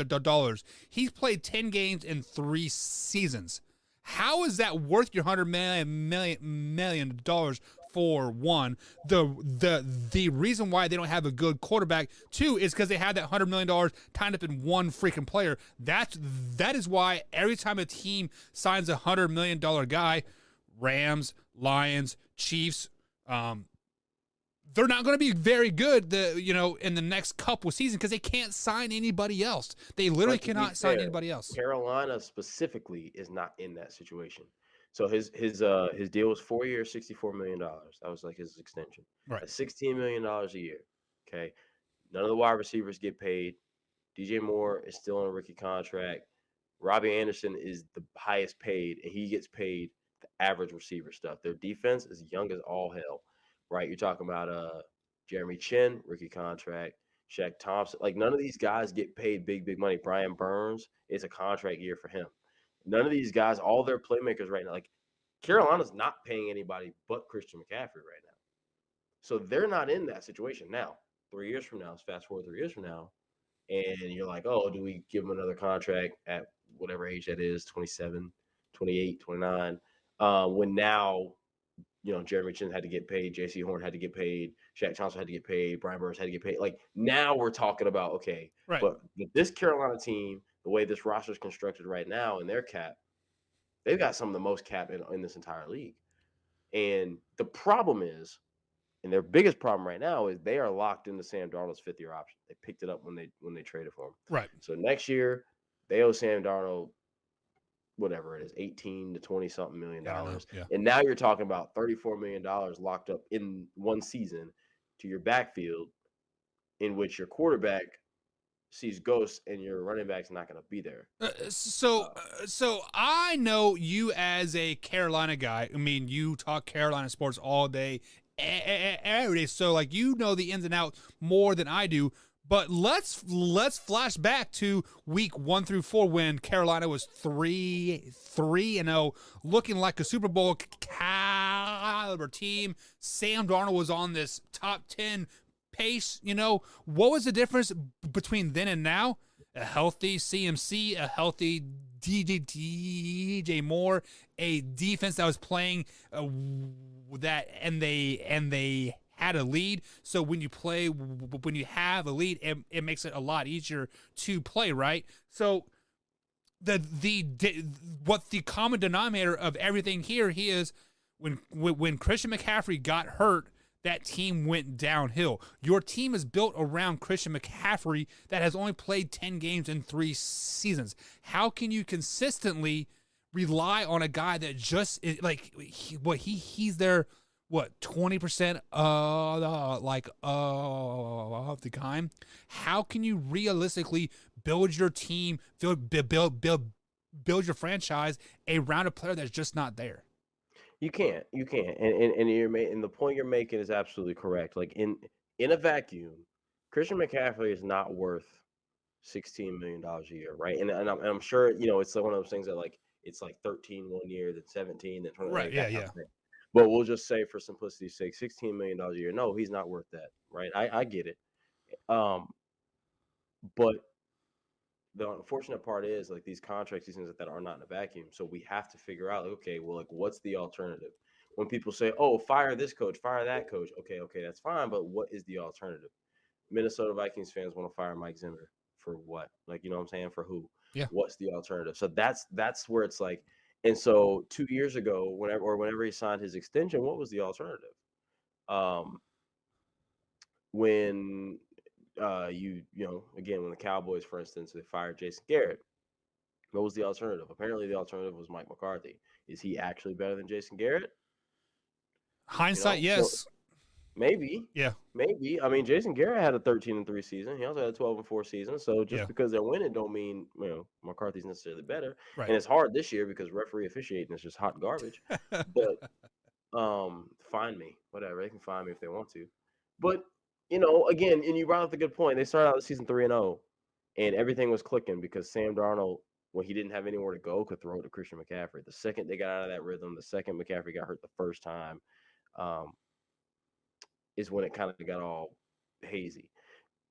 Speaker 1: He's played 10 games in 3 seasons. How is that worth your $100 million for one? The reason why they don't have a good quarterback, two, is because they had that $100 million tied up in one freaking player. That is why every time a team signs a $100 million guy, Rams, Lions, Chiefs, they're not going to be very good, in the next couple of seasons because they can't sign anybody else. They literally cannot sign anybody else.
Speaker 4: Carolina specifically is not in that situation. So his deal was 4 years, $64 million. That was like his extension.
Speaker 1: Right.
Speaker 4: That's $16 million a year. Okay. None of the wide receivers get paid. DJ Moore is still on a rookie contract. Robbie Anderson is the highest paid, and he gets paid the average receiver stuff. Their defense is young as all hell. Right, you're talking about Jeremy Chin, rookie contract, Shaq Thompson. Like, none of these guys get paid big money. Brian Burns, it's a contract year for him. None of these guys, all their playmakers right now, like Carolina's not paying anybody but Christian McCaffrey right now. So they're not in that situation now. 3 years from now, fast forward 3 years from now, and you're like, oh, do we give him another contract at whatever age that is, 27, 28, 29, when now – Jeremy Chin had to get paid. J.C. Horn had to get paid. Shaq Thompson had to get paid. Brian Burns had to get paid. Like, now we're talking about, okay,
Speaker 1: right.
Speaker 4: But this Carolina team, the way this roster is constructed right now and their cap, they've got some of the most cap in this entire league. And the problem is, and their biggest problem right now is they are locked into Sam Darnold's 5th-year option. They picked it up when they traded for him.
Speaker 1: Right.
Speaker 4: So next year, they owe Sam Darnold whatever it is, 18 to 20 something $million.
Speaker 1: Yeah.
Speaker 4: And now you're talking about $34 million locked up in one season to your backfield, in which your quarterback sees ghosts and your running back's not going to be there.
Speaker 1: So I know you as a Carolina guy. I mean, you talk Carolina sports all day, every day. So like, the ins and outs more than I do. But let's flash back to week 1 through 4 when Carolina was 3-0, looking like a Super Bowl caliber team. Sam Darnold was on this top 10 pace. What was the difference between then and now? A healthy CMC, a healthy DJ Moore, a defense that was playing that, and they had a lead. So when you have a lead, it makes it a lot easier to play, right? So what the common denominator of everything here is when Christian McCaffrey got hurt, that team went downhill. Your team is built around Christian McCaffrey that has only played 10 games in 3 seasons. How can you consistently rely on a guy that just is like he's there? What, 20% of the time? How can you realistically build your team, build your franchise around a player that's just not there?
Speaker 4: You can't, and the point you're making is absolutely correct. Like, in a vacuum, Christian McCaffrey is not worth $16 million a year, right? And I'm sure it's like one of those things that like it's like 13 one year, then 17, then 20.
Speaker 1: Right?
Speaker 4: Like,
Speaker 1: Yeah.
Speaker 4: But we'll just say, for simplicity's sake, $16 million a year. No, he's not worth that, right? I get it. But the unfortunate part is, like, these contracts, these things like that are not in a vacuum. So we have to figure out, like, okay, well, like, what's the alternative? When people say, oh, fire this coach, fire that coach. Okay, that's fine. But what is the alternative? Minnesota Vikings fans want to fire Mike Zimmer for what? Like, you know what I'm saying? For who?
Speaker 1: Yeah. What's
Speaker 4: the alternative? So that's where it's like. And so 2 years ago, whenever he signed his extension, what was the alternative? When again, when the Cowboys, for instance, they fired Jason Garrett, what was the alternative? Apparently, the alternative was Mike McCarthy. Is he actually better than Jason Garrett?
Speaker 1: Hindsight, yes.
Speaker 4: So maybe.
Speaker 1: Yeah.
Speaker 4: Maybe. I mean, Jason Garrett had a 13-3 season. He also had a 12-4 season. So just because they're winning don't mean McCarthy's necessarily better.
Speaker 1: Right.
Speaker 4: And it's hard this year because referee officiating is just hot garbage. But find me, whatever. They can find me if they want to. But again, and you brought up the good point. They started out the season 3-0, and everything was clicking because Sam Darnold, when he didn't have anywhere to go, could throw it to Christian McCaffrey. The second they got out of that rhythm, the second McCaffrey got hurt the first time, is when it kind of got all hazy.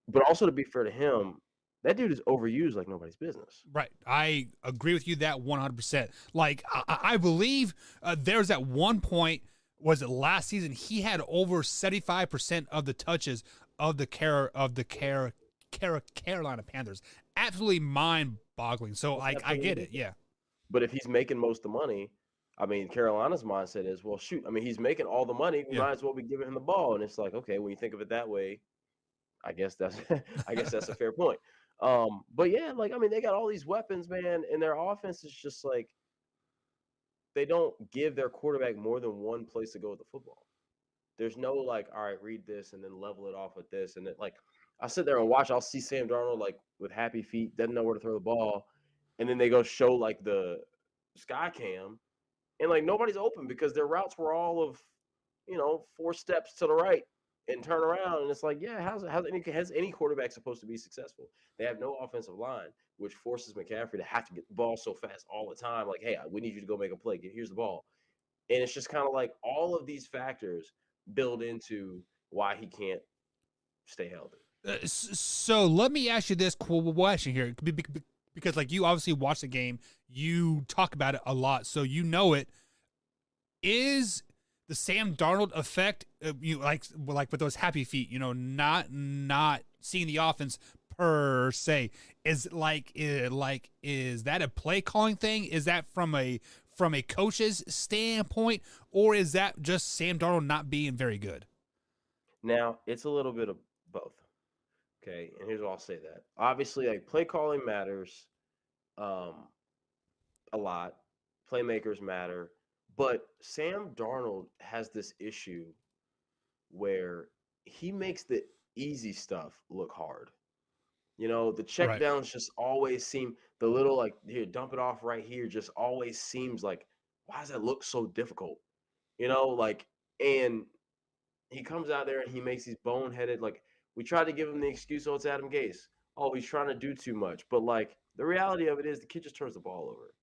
Speaker 4: But also to be fair to him, that dude is overused like nobody's business.
Speaker 1: Right. I agree with you that 100%. Like, I believe there's at one point, was it last season, he had over 75% of the touches of the Carolina Panthers. Absolutely mind-boggling. So, like, I get it. Yeah.
Speaker 4: But if he's making most of the money, I mean, Carolina's mindset is, well, shoot, I mean, he's making all the money. We
Speaker 1: Yeah.
Speaker 4: might as well be giving him the ball. And it's like, okay, when you think of it that way, I guess that's I guess that's a fair point. But yeah, like I mean, they got all these weapons, man, and their offense is just like they don't give their quarterback more than one place to go with the football. There's no like, all right, read this and then level it off with this, and then like I sit there and watch. I'll see Sam Darnold like with happy feet, doesn't know where to throw the ball, and then they go show like the sky cam, and like nobody's open because their routes were all of 4 steps to the right and turn around, and it's like, yeah, has any quarterback supposed to be successful? They have no offensive line, which forces McCaffrey to have to get the ball so fast all the time. Like, hey, we need you to go make a play. Here's the ball, and it's just kind of like all of these factors build into why he can't stay healthy.
Speaker 1: So let me ask you this question here, because like you obviously watch the game, you talk about it a lot, so you know it. Is the Sam Darnold effect, you like with those happy feet, not seeing the offense per se, is that a play calling thing? Is that from a coach's standpoint, or is that just Sam Darnold not being very good?
Speaker 4: Now, it's a little bit of both. Okay, and here's what I'll say that. Obviously, like play calling matters a lot. Playmakers matter. But Sam Darnold has this issue where he makes the easy stuff look hard. The check downs just always seem the little like here, dump it off right here just always seems like, why does that look so difficult? Like, and he comes out there and he makes these boneheaded, like we tried to give him the excuse, oh, it's Adam Gase. Oh, he's trying to do too much. But like the reality of it is the kid just turns the ball over.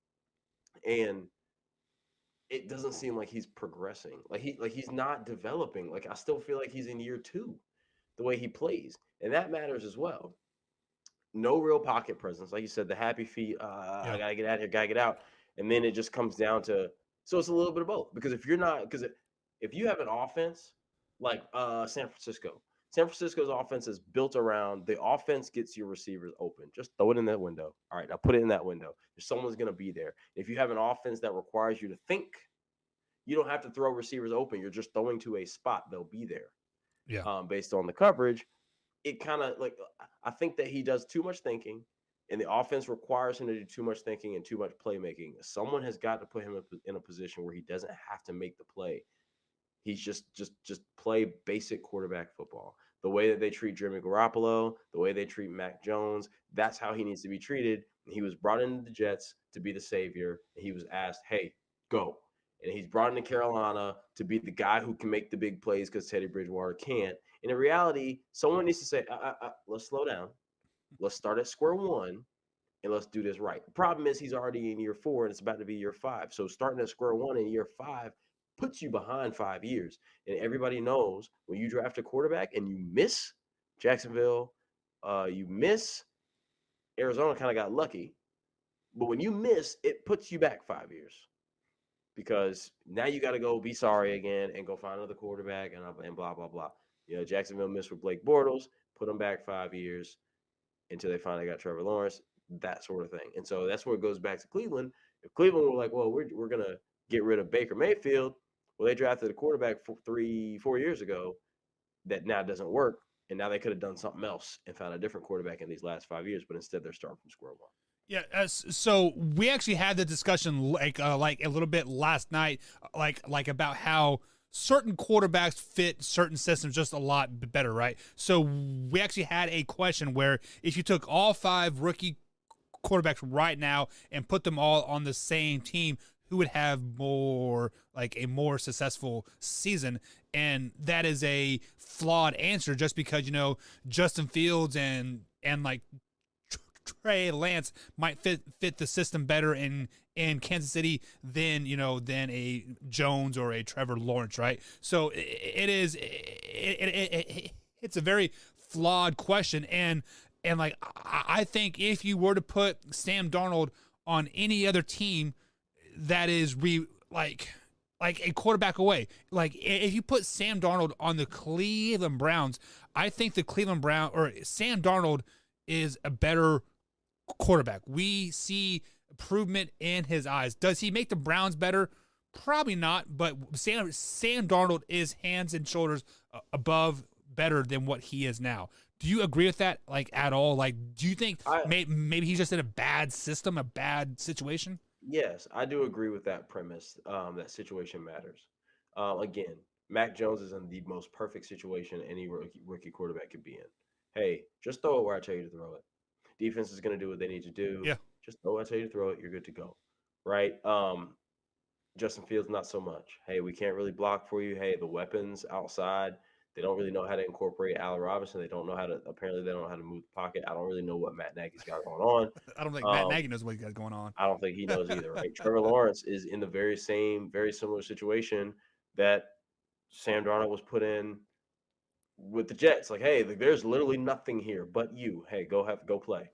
Speaker 4: And it doesn't seem like he's progressing. Like he's not developing. Like I still feel like he's in year 2, the way he plays. And that matters as well. No real pocket presence. Like you said, the happy feet, I gotta get out of here, gotta get out. And then it just comes down to, so it's a little bit of both. Because if you have an offense like San Francisco's offense is built around the offense gets your receivers open. Just throw it in that window. All right, now put it in that window. Someone's going to be there. If you have an offense that requires you to think, you don't have to throw receivers open. You're just throwing to a spot. They'll be there.
Speaker 1: Yeah.
Speaker 4: Based on the coverage, it kind of like I think that he does too much thinking, and the offense requires him to do too much thinking and too much playmaking. Someone has got to put him in a position where he doesn't have to make the play. He's just play basic quarterback football. The way that they treat Jimmy Garoppolo, the way they treat Mac Jones, that's how he needs to be treated. He was brought into the Jets to be the savior. He was asked, hey, go. And he's brought into Carolina to be the guy who can make the big plays because Teddy Bridgewater can't. And in reality, someone needs to say, let's slow down. Let's start at square one, and let's do this right. The problem is he's already in year 4, and it's about to be year 5. So starting at square one in year 5 puts you behind 5 years. And everybody knows when you draft a quarterback and you miss Jacksonville, you miss Arizona, kind of got lucky. But when you miss, it puts you back 5 years because now you got to go be sorry again and go find another quarterback and blah, blah, blah. Jacksonville missed with Blake Bortles, put them back 5 years until they finally got Trevor Lawrence, that sort of thing. And so that's where it goes back to Cleveland. If Cleveland were like, well, we're going to get rid of Baker Mayfield, well, they drafted a quarterback 3-4 years ago that now doesn't work, and now they could have done something else and found a different quarterback in these last 5 years, but instead they're starting from square one.
Speaker 1: Yeah, so we actually had the discussion like a little bit last night, like about how certain quarterbacks fit certain systems just a lot better, right? So we actually had a question where if you took all 5 rookie quarterbacks right now and put them all on the same team, who would have a more successful season? And that is a flawed answer just because, Justin Fields and like Trey Lance might fit the system better in Kansas City than a Jones or a Trevor Lawrence, right? So it's a very flawed question. And like, I think if you were to put Sam Darnold on any other team that is like a quarterback away, like if you put Sam Darnold on the Cleveland Browns, I think the Sam Darnold is a better quarterback. We see improvement in his eyes. Does he make the Browns better? Probably not, but Sam Darnold is hands and shoulders above better than what he is now. Do you agree with that, like, at all? Like, do you think maybe he's just in a bad system, a bad situation?
Speaker 4: Yes, I do agree with that premise. That situation matters. Again, Mac Jones is in the most perfect situation any rookie quarterback could be in. Hey, just throw it where I tell you to throw it. Defense is going to do what they need to do.
Speaker 1: Yeah.
Speaker 4: Just throw it where I tell you to throw it. You're good to go. Right? Justin Fields, not so much. Hey, we can't really block for you. Hey, the weapons outside, they don't really know how to incorporate Allen Robinson. Apparently they don't know how to move the pocket. I don't really know what Matt Nagy's got going on.
Speaker 1: I don't think Matt Nagy knows what he's got going on.
Speaker 4: I don't think he knows either, right? Trevor Lawrence is in the very similar situation that Sam Darnold was put in with the Jets. Like, hey, there's literally nothing here but you. Hey, go play,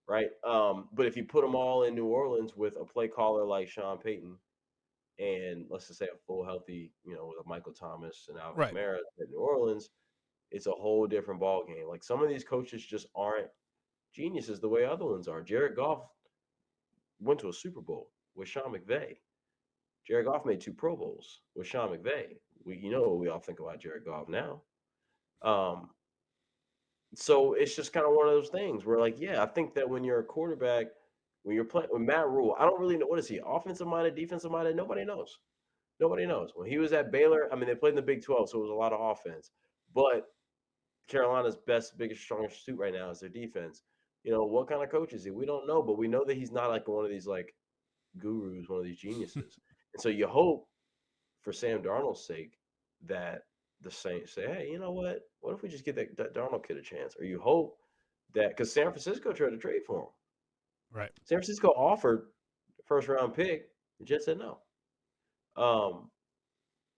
Speaker 4: right? But if you put them all in New Orleans with a play caller like Sean Payton, and let's just say a full healthy, with a Michael Thomas and Alvin Kamara in New Orleans, it's a whole different ball game. Like, some of these coaches just aren't geniuses the way other ones are. Jared Goff went to a Super Bowl with Sean McVay. Jared Goff made 2 Pro Bowls with Sean McVay. We what we all think about Jared Goff now. So it's just kind of one of those things where, like, yeah, I think that when you're a quarterback, when you're playing with Matt Rule, I don't really know, what is he, offensive minded, defensive minded? Nobody knows. Nobody knows. When he was at Baylor, I mean, they played in the Big 12, so it was a lot of offense. But Carolina's biggest, strongest suit right now is their defense. What kind of coach is he? We don't know, but we know that he's not like one of these like gurus, one of these geniuses. And so you hope, for Sam Darnold's sake, that the Saints say, hey, you know what? What if we just give that Darnold kid a chance? Or you hope that, because San Francisco tried to trade for him.
Speaker 1: Right.
Speaker 4: San Francisco offered the first-round pick. The Jets said no.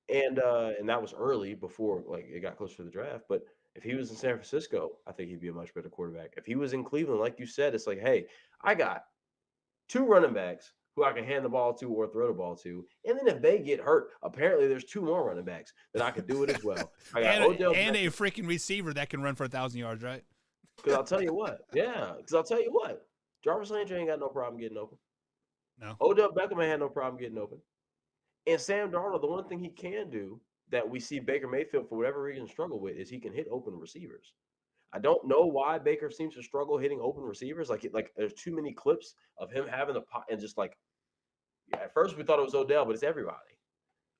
Speaker 4: And that was early, before like it got closer to the draft. But if he was in San Francisco, I think he'd be a much better quarterback. If he was in Cleveland, like you said, it's like, hey, I got 2 running backs who I can hand the ball to or throw the ball to. And then if they get hurt, apparently there's 2 more running backs that I could do it as well. I got Odell
Speaker 1: and a freaking receiver that can run for 1,000 yards, right?
Speaker 4: Because I'll tell you what. Jarvis Landry ain't got no problem getting open.
Speaker 1: No.
Speaker 4: Odell Beckham ain't had no problem getting open. And Sam Darnold, the one thing he can do that we see Baker Mayfield, for whatever reason, struggle with is he can hit open receivers. I don't know why Baker seems to struggle hitting open receivers. Like there's too many clips of him having the pot, and just like, yeah, at first we thought it was Odell, but it's everybody.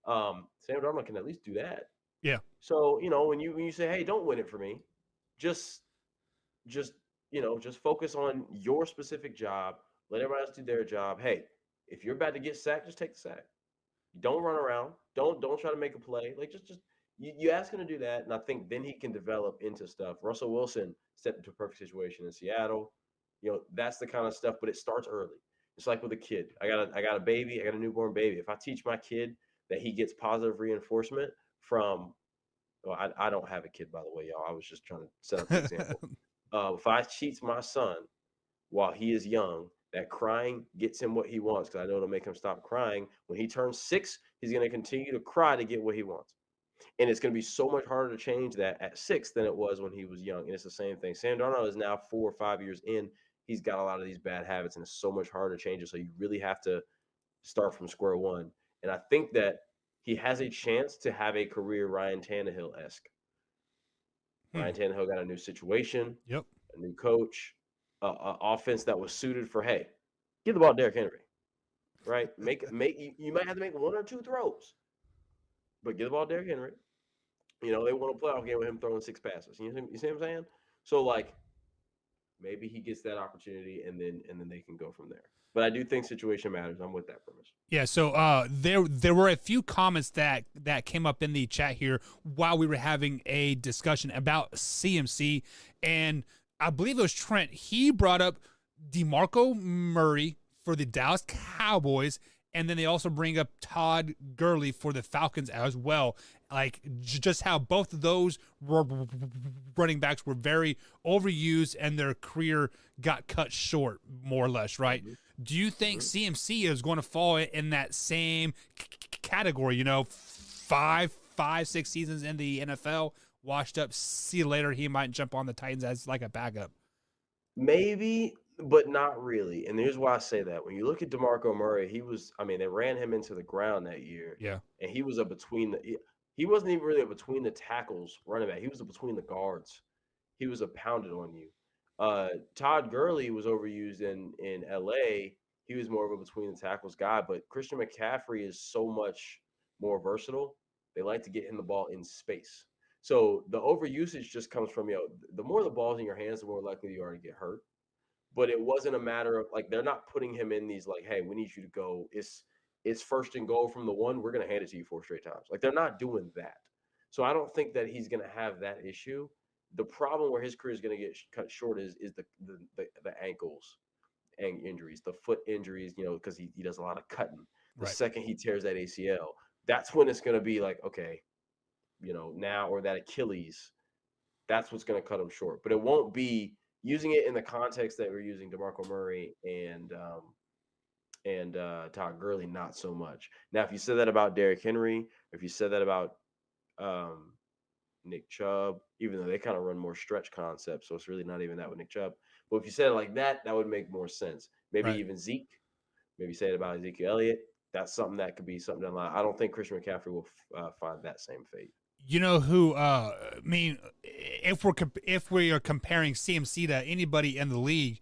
Speaker 4: Sam Darnold can at least do that.
Speaker 1: Yeah.
Speaker 4: So, when you say, hey, don't win it for me, just focus on your specific job. Let everybody else do their job. Hey, if you're about to get sacked, just take the sack. Don't run around. Don't try to make a play. Like, just you ask him to do that, and I think then he can develop into stuff. Russell Wilson stepped into a perfect situation in Seattle. That's the kind of stuff, but it starts early. It's like with a kid. I got a baby. I got a newborn baby. If I teach my kid that he gets positive reinforcement from, I don't have a kid, by the way, y'all. I was just trying to set up an example. If I teach my son while he is young that crying gets him what he wants, because I know it'll make him stop crying. When he turns 6, he's going to continue to cry to get what he wants. And it's going to be so much harder to change that at 6 than it was when he was young. And it's the same thing. Sam Darnold is now 4 or 5 years in. He's got a lot of these bad habits, and it's so much harder to change it. So you really have to start from square one. And I think that he has a chance to have a career Ryan Tannehill-esque. Ryan Tannehill got a new situation,
Speaker 1: Yep.
Speaker 4: a new coach, offense that was suited for, hey, give the ball to Derrick Henry, right? You might have to make 1 or 2 throws, but give the ball to Derrick Henry. They won a playoff game with him throwing 6 passes. You see what I'm saying? So, like, maybe he gets that opportunity, and then they can go from there. But I do think situation matters. I'm with that premise.
Speaker 1: Yeah, so there were a few comments that came up in the chat here while we were having a discussion about CMC, and I believe it was Trent. He brought up DeMarco Murray for the Dallas Cowboys, and then they also bring up Todd Gurley for the Falcons as well. like just how both of those running backs were very overused and their career got cut short, more or less, right? Do you think CMC is going to fall in that same category? You know, 5, 6 seasons in the NFL, washed up. See you later. He might jump on the Titans as like a backup.
Speaker 4: Maybe, but not really. And here's why I say that. When you look at DeMarco Murray, they ran him into the ground that year.
Speaker 1: Yeah.
Speaker 4: And he was he wasn't even really a between the tackles running back. He was a between the guards. He was a pounded on you. Todd Gurley was overused in LA. He was more of a between the tackles guy, but Christian McCaffrey is so much more versatile. They like to get him the ball in space. So the overusage just comes from, the more the ball's in your hands, the more likely you are to get hurt. But it wasn't a matter of like, they're not putting him in these like, hey, we need you to go. It's first and goal from the 1. We're going to hand it to you 4 straight times. Like, they're not doing that. So I don't think that he's going to have that issue. The problem where his career is going to get cut short is the ankles and injuries, the foot injuries, because he does a lot of cutting. The second he tears that ACL, that's when it's going to be like, okay, now, or that Achilles, that's what's going to cut him short. But it won't be using it in the context that we're using DeMarco Murray and Todd Gurley, not so much. Now, if you said that about Derrick Henry, if you said that about Nick Chubb, even though they kind of run more stretch concepts, so it's really not even that with Nick Chubb. But if you said it like that, that would make more sense. Maybe even Zeke. Maybe say it about Ezekiel Elliott. That's something that could be something down the line. I don't think Christian McCaffrey will find that same fate.
Speaker 1: You know who? If we are comparing CMC to anybody in the league,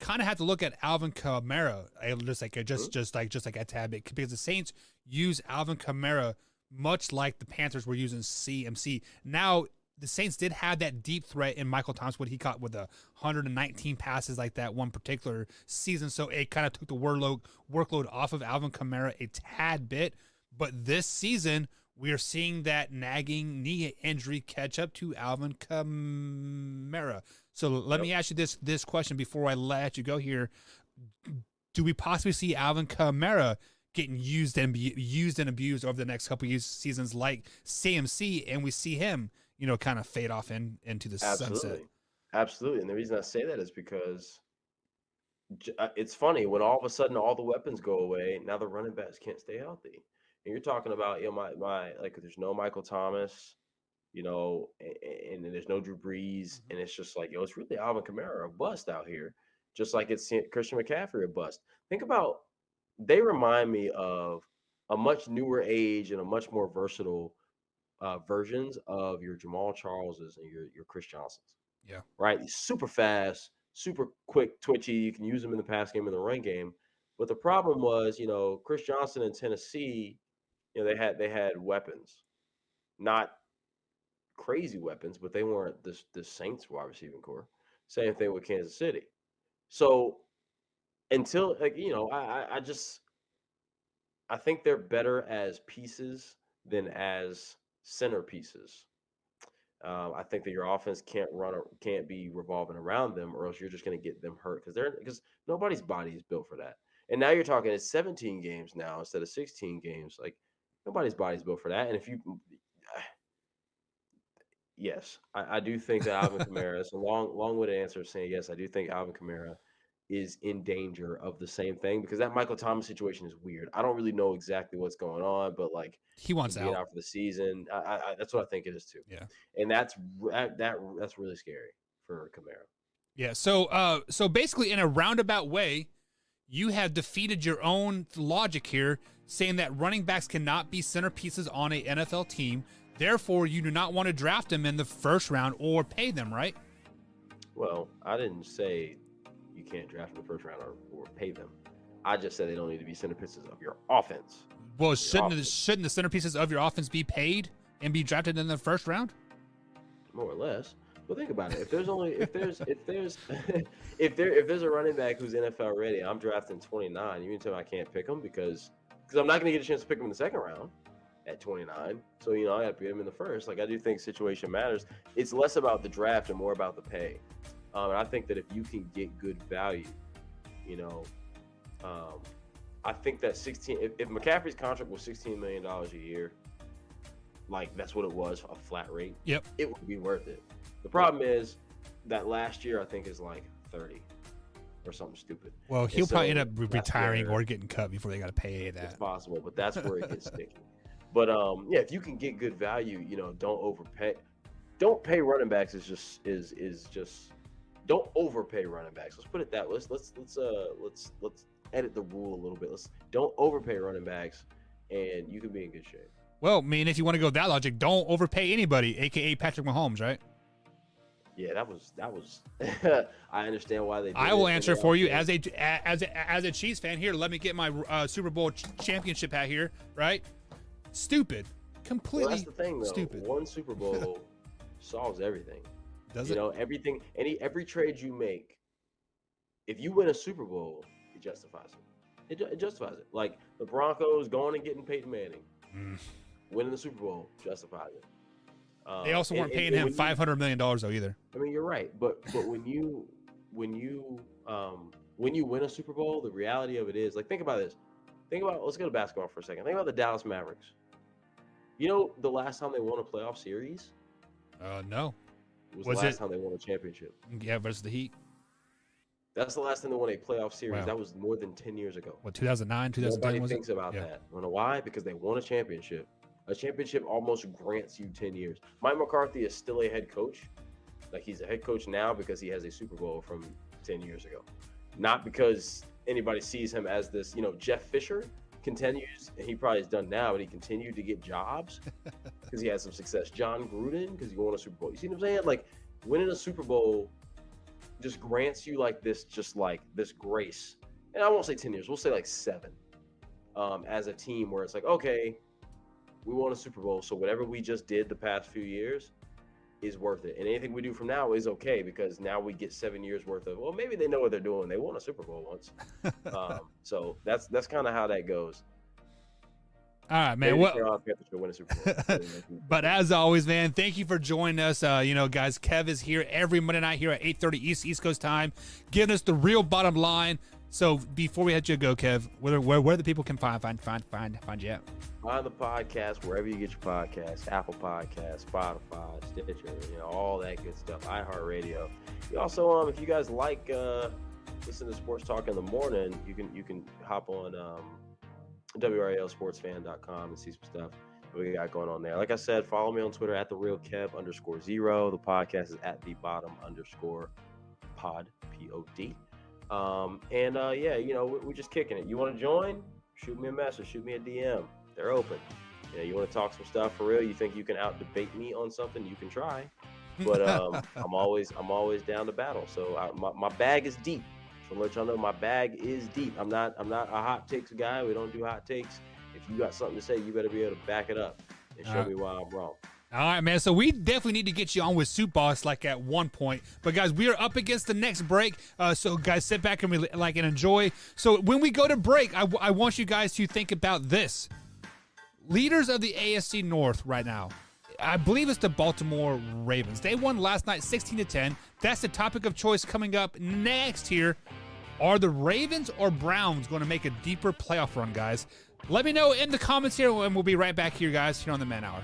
Speaker 1: kind of have to look at Alvin Kamara, just like a tad bit, because the Saints use Alvin Kamara much like the Panthers were using CMC. Now the Saints did have that deep threat in Michael Thomas, what he caught with 119 passes like that one particular season. So it kind of took the workload off of Alvin Kamara a tad bit. But this season, we are seeing that nagging knee injury catch up to Alvin Kamara. So let me ask you this question before I let you go here. Do we possibly see Alvin Kamara getting used and abused over the next couple of seasons like CMC, and we see him, kind of fade off into the sunset?
Speaker 4: Absolutely. And the reason I say that is because it's funny when all of a sudden all the weapons go away. Now the running backs can't stay healthy. And you're talking about, there's no Michael Thomas, and there's no Drew Brees. And it's just like, it's really Alvin Kamara a bust out here, just like it's Christian McCaffrey a bust. Think about, they remind me of a much newer age and a much more versatile versions of your Jamal Charleses and your Chris Johnsons.
Speaker 1: Yeah. Right.
Speaker 4: Super fast, super quick, twitchy. You can use them in the pass game and the run game. But the problem was, Chris Johnson in Tennessee, they had weapons, not crazy weapons, but they weren't the Saints wide receiving core. Same thing with Kansas City. So until I think they're better as pieces than as centerpieces. I think that your offense can't be revolving around them, or else you're just going to get them hurt because nobody's body is built for that. And now you're talking it's 17 games now instead of 16 games. Like, nobody's body's built for that. And if you, yes, I do think that Alvin Kamara, it's a long-winded answer saying yes, I do think Alvin Kamara is in danger of the same thing, because that Michael Thomas situation is weird. I don't really know exactly what's going on, but like,
Speaker 1: he wants out
Speaker 4: for the season. I that's what I think it is too.
Speaker 1: Yeah,
Speaker 4: and that's really scary for Kamara.
Speaker 1: Yeah. So basically, in a roundabout way, you have defeated your own logic here, saying that running backs cannot be centerpieces on a NFL team. Therefore, you do not want to draft them in the first round or pay them, right?
Speaker 4: Well, I didn't say you can't draft in the first round or pay them. I just said they don't need to be centerpieces of your offense.
Speaker 1: Well, shouldn't the centerpieces of your offense be paid and be drafted in the first round?
Speaker 4: More or less. But think about it. If there's a running back who's NFL ready, I'm drafting 29. You mean to tell me I can't pick him because I'm not going to get a chance to pick him in the second round at 29. So I got to pick him in the first. Like, I do think situation matters. It's less about the draft and more about the pay. And I think that if you can get good value, I think that if McCaffrey's contract was $16 million a year, like that's what it was, a flat rate,
Speaker 1: Yep.
Speaker 4: it would be worth it. The problem is that last year I think is like 30 or something stupid.
Speaker 1: Well, he'll
Speaker 4: And
Speaker 1: probably
Speaker 4: so
Speaker 1: end up
Speaker 4: that's
Speaker 1: retiring
Speaker 4: where
Speaker 1: or getting cut before they got to pay
Speaker 4: it's
Speaker 1: that.
Speaker 4: possible, but that's where it gets sticky. But yeah, if you can get good value, you know, don't overpay. Don't pay running backs is just don't overpay running backs. Let's put it that way. Let's edit the rule a little bit. Don't overpay running backs, and you can be in good shape.
Speaker 1: Well, I mean, if you want to go that logic, don't overpay anybody, aka Patrick Mahomes, right?
Speaker 4: Yeah, that was. I understand why they did
Speaker 1: I will
Speaker 4: it,
Speaker 1: answer
Speaker 4: and they
Speaker 1: for you
Speaker 4: also-
Speaker 1: as a Chiefs fan. Here, let me get my Super Bowl championship hat here. Right? Stupid, completely
Speaker 4: Well, that's the thing, though.
Speaker 1: stupid.
Speaker 4: One Super Bowl solves everything.
Speaker 1: Does
Speaker 4: You
Speaker 1: it?
Speaker 4: know, everything. Every trade you make, if you win a Super Bowl, it justifies it. It justifies it. Like the Broncos going and getting Peyton Manning, winning the Super Bowl justifies it.
Speaker 1: They also weren't paying him $500 million though either.
Speaker 4: I mean, you're right, but when you win a Super Bowl, the reality of it is, like, think about this. Let's go to basketball for a second. Think about the Dallas Mavericks. You know, the last time they won a playoff series
Speaker 1: No.
Speaker 4: was
Speaker 1: Was
Speaker 4: the last
Speaker 1: it-
Speaker 4: time they won a championship.
Speaker 1: Yeah, versus the Heat.
Speaker 4: That's the last time they won a playoff series.
Speaker 1: Wow.
Speaker 4: That was more than 10 years ago.
Speaker 1: What, 2009, 2010
Speaker 4: Nobody
Speaker 1: was
Speaker 4: thinks
Speaker 1: it?
Speaker 4: about
Speaker 1: Yeah.
Speaker 4: that. You know why? Because they won a championship. A championship almost grants you 10 years. Mike McCarthy is still a head coach. Like, he's a head coach now because he has a Super Bowl from 10 years ago. Not because anybody sees him as this, you know, Jeff Fisher continues, and he probably is done now, but he continued to get jobs because he had some success. John Gruden, because he won a Super Bowl. You see what I'm saying? Like, winning a Super Bowl just grants you like this grace. And I won't say 10 years, we'll say like 7 as a team, where it's like, okay, we won a Super Bowl, so whatever we just did the past few years is worth it. And anything we do from now is okay, because now we get 7 years worth of, well, maybe they know what they're doing. They won a Super Bowl once. So that's kind of how that goes.
Speaker 1: All right, man.
Speaker 4: Maybe
Speaker 1: Well,
Speaker 4: Carolina Panthers should win a Super Bowl.
Speaker 1: but as always, man, thank you for joining us. You know, guys, Kev is here every Monday night here at 8:30 East Coast time, giving us the real bottom line. So before we let you go, Kev, where the people can find you at?
Speaker 4: Find the podcast wherever you get your podcasts: Apple Podcasts, Spotify, Stitcher, you know, all that good stuff. iHeartRadio. You also, if you guys like listen to Sports Talk in the morning, you can hop on WRALSportsFan.com and see some stuff that we got going on there. Like I said, follow me on Twitter at @TheRealKev_0. The podcast is at @TheBottom_pod, POD. Yeah, you know, we're just kicking it. You want to join? Shoot me a message. Shoot me a DM. They're open. You know, you want to talk some stuff for real? You think you can out debate me on something? You can try. But I'm always down to battle. So my bag is deep. So to let y'all know, my bag is deep. I'm not a hot takes guy. We don't do hot takes. If you got something to say, you better be able to back it up and show me why I'm wrong.
Speaker 1: All right, man. So we definitely need to get you on with Soup Boss like at one point. But guys, we are up against the next break. So guys, sit back and and enjoy. So when we go to break, I want you guys to think about this. Leaders of the AFC North right now, I believe it's the Baltimore Ravens. They won last night 16-10. That's the topic of choice coming up next here. Are the Ravens or Browns going to make a deeper playoff run, guys? Let me know in the comments here, and we'll be right back here, guys, here on the Man Hour.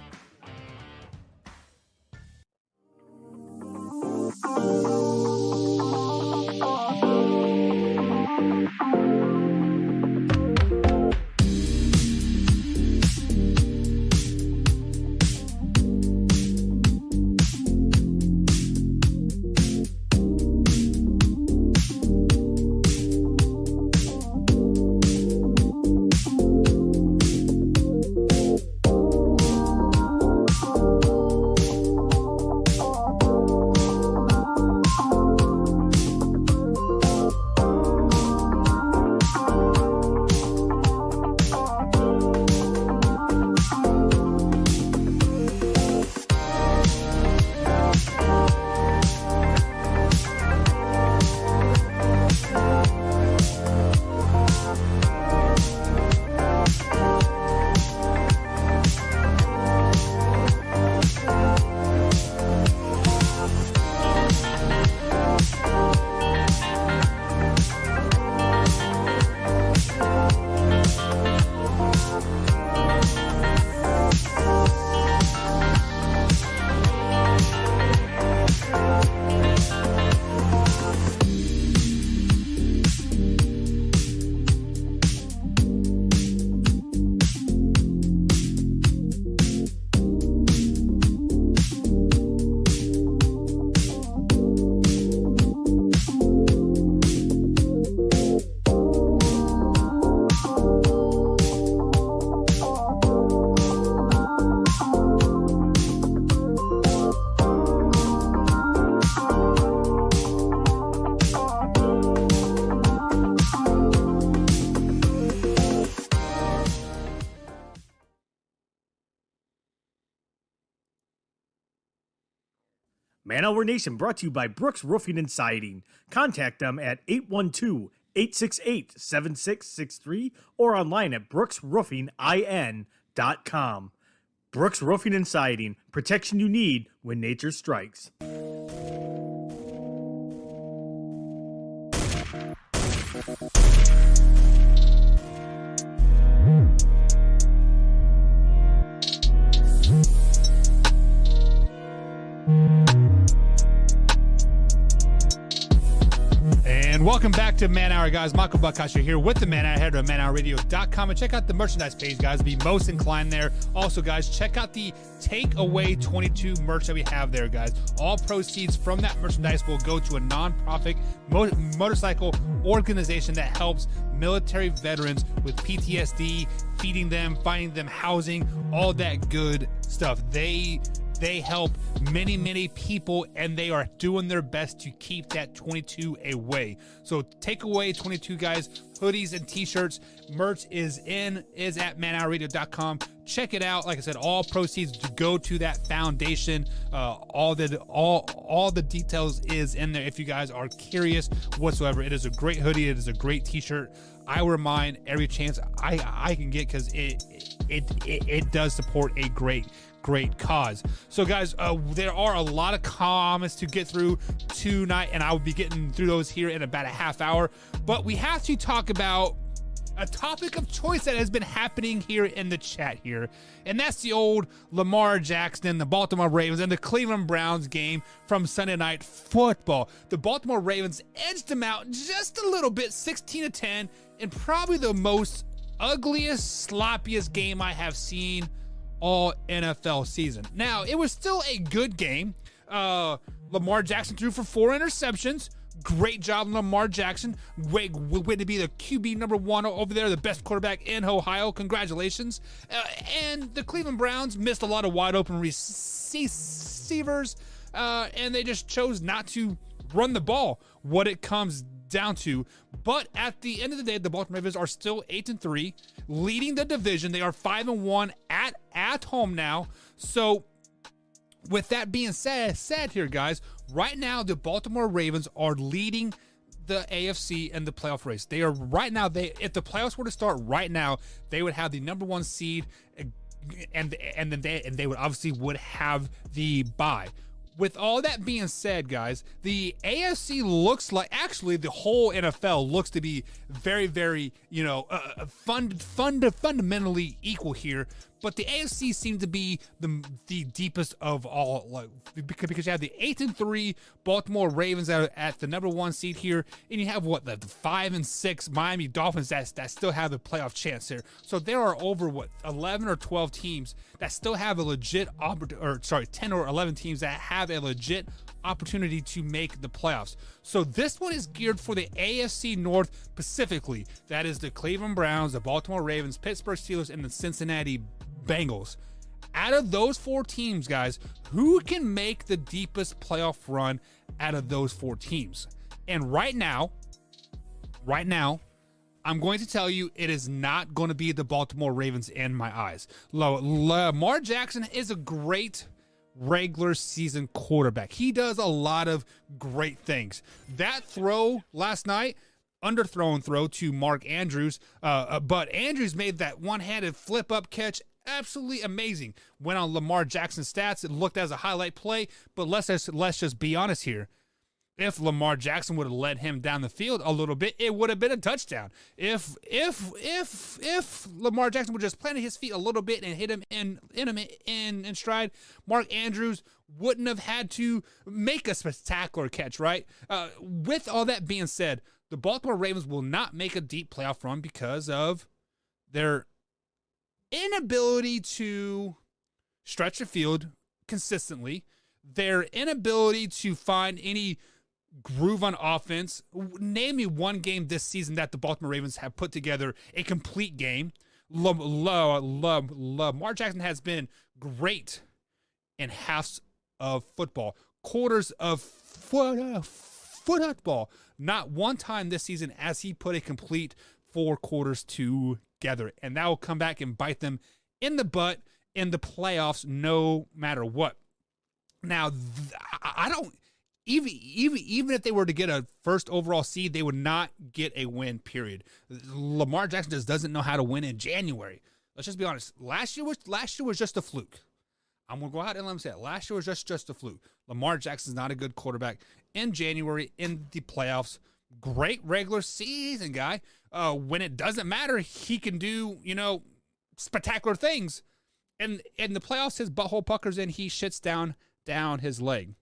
Speaker 5: Man Hour Nation brought to you by Brooks Roofing and Siding. Contact them at 812-868-7663 or online at brooksroofingin.com. Brooks Roofing and Siding, protection you need when nature strikes.
Speaker 1: And welcome back to Man Hour, guys. Michael Buckasher here with the Man Hour. Head to manhourradio.com and check out the merchandise page, guys. Be most inclined there. Also, guys, check out the Takeaway 22 merch that we have there, guys. All proceeds from that merchandise will go to a non-profit motorcycle organization that helps military veterans with PTSD, feeding them, finding them housing, all that good stuff. They help many, many people, and they are doing their best to keep that 22 away. So Takeaway 22, guys, hoodies and t-shirts, merch is at manhourradio.com. Check it out. Like I said, all proceeds go to that foundation. All the details is in there if you guys are curious whatsoever. It is a great hoodie. It is a great t-shirt. I wear mine every chance I can get because it does support a great cause. So guys, there are a lot of comments to get through tonight, and I will be getting through those here in about a half hour. But we have to talk about a topic of choice that has been happening here in the chat here, and that's the old Lamar Jackson, the Baltimore Ravens, and the Cleveland Browns game from Sunday Night Football. The Baltimore Ravens edged them out just a little bit, 16-10, in probably the most ugliest, sloppiest game I have seen all NFL season. Now, it was still a good game. Lamar Jackson threw for 4 interceptions. Great job, Lamar Jackson. Way to be the QB number 1 over there, the best quarterback in Ohio. Congratulations. And the Cleveland Browns missed a lot of wide open receivers, and they just chose not to run the ball, what it comes down to. But at the end of the day, the Baltimore Ravens are still 8-3, leading the division. They are 5-1 at home now. So with that being said here, guys, right now the Baltimore Ravens are leading the AFC and the playoff race. They are right now, if the playoffs were to start right now, they would have the number 1 seed, and they would obviously would have the bye. With all that being said, guys, the AFC looks like, actually the whole NFL looks to be very, very, fundamentally equal here. But the AFC seems to be the deepest of all, like, because you have the 8-3 Baltimore Ravens at the number 1 seed here, and you have the 5-6 Miami Dolphins that still have a playoff chance here. So there are over 11 or 12 teams that still have a legit 10 or 11 teams that have a legit opportunity to make the playoffs. So this one is geared for the AFC North specifically. That is the Cleveland Browns, the Baltimore Ravens, Pittsburgh Steelers, and the Cincinnati Bengals. Out of those 4 teams, guys, who can make the deepest playoff run out of those 4 teams? And right now, I'm going to tell you it is not going to be the Baltimore Ravens in my eyes. Lamar Jackson is a great regular season quarterback. He does a lot of great things. That throw last night, underthrown throw to Mark Andrews, but Andrews made that one-handed flip-up catch absolutely amazing. Went on Lamar Jackson's stats. It looked as a highlight play, but let's just be honest here. If Lamar Jackson would have led him down the field a little bit, it would have been a touchdown. If Lamar Jackson would just planted his feet a little bit and hit him in stride, Mark Andrews wouldn't have had to make a spectacular catch, right? With all that being said, the Baltimore Ravens will not make a deep playoff run because of their inability to stretch the field consistently, their inability to find any groove on offense. Name me one game this season that the Baltimore Ravens have put together a complete game. Lamar Jackson has been great in halves of football, quarters of football. Not one time this season has he put a complete 4 quarters together, and that will come back and bite them in the butt in the playoffs no matter what. Now, I don't even if they were to get a first overall seed, they would not get a win. Period. Lamar Jackson just doesn't know how to win in January. Let's just be honest. Last year was just a fluke. I'm gonna go out and let him say it. Last year was just a fluke. Lamar Jackson's not a good quarterback in January in the playoffs. Great regular season guy. When it doesn't matter, he can do spectacular things. And in the playoffs, his butthole puckers and he shits down his leg.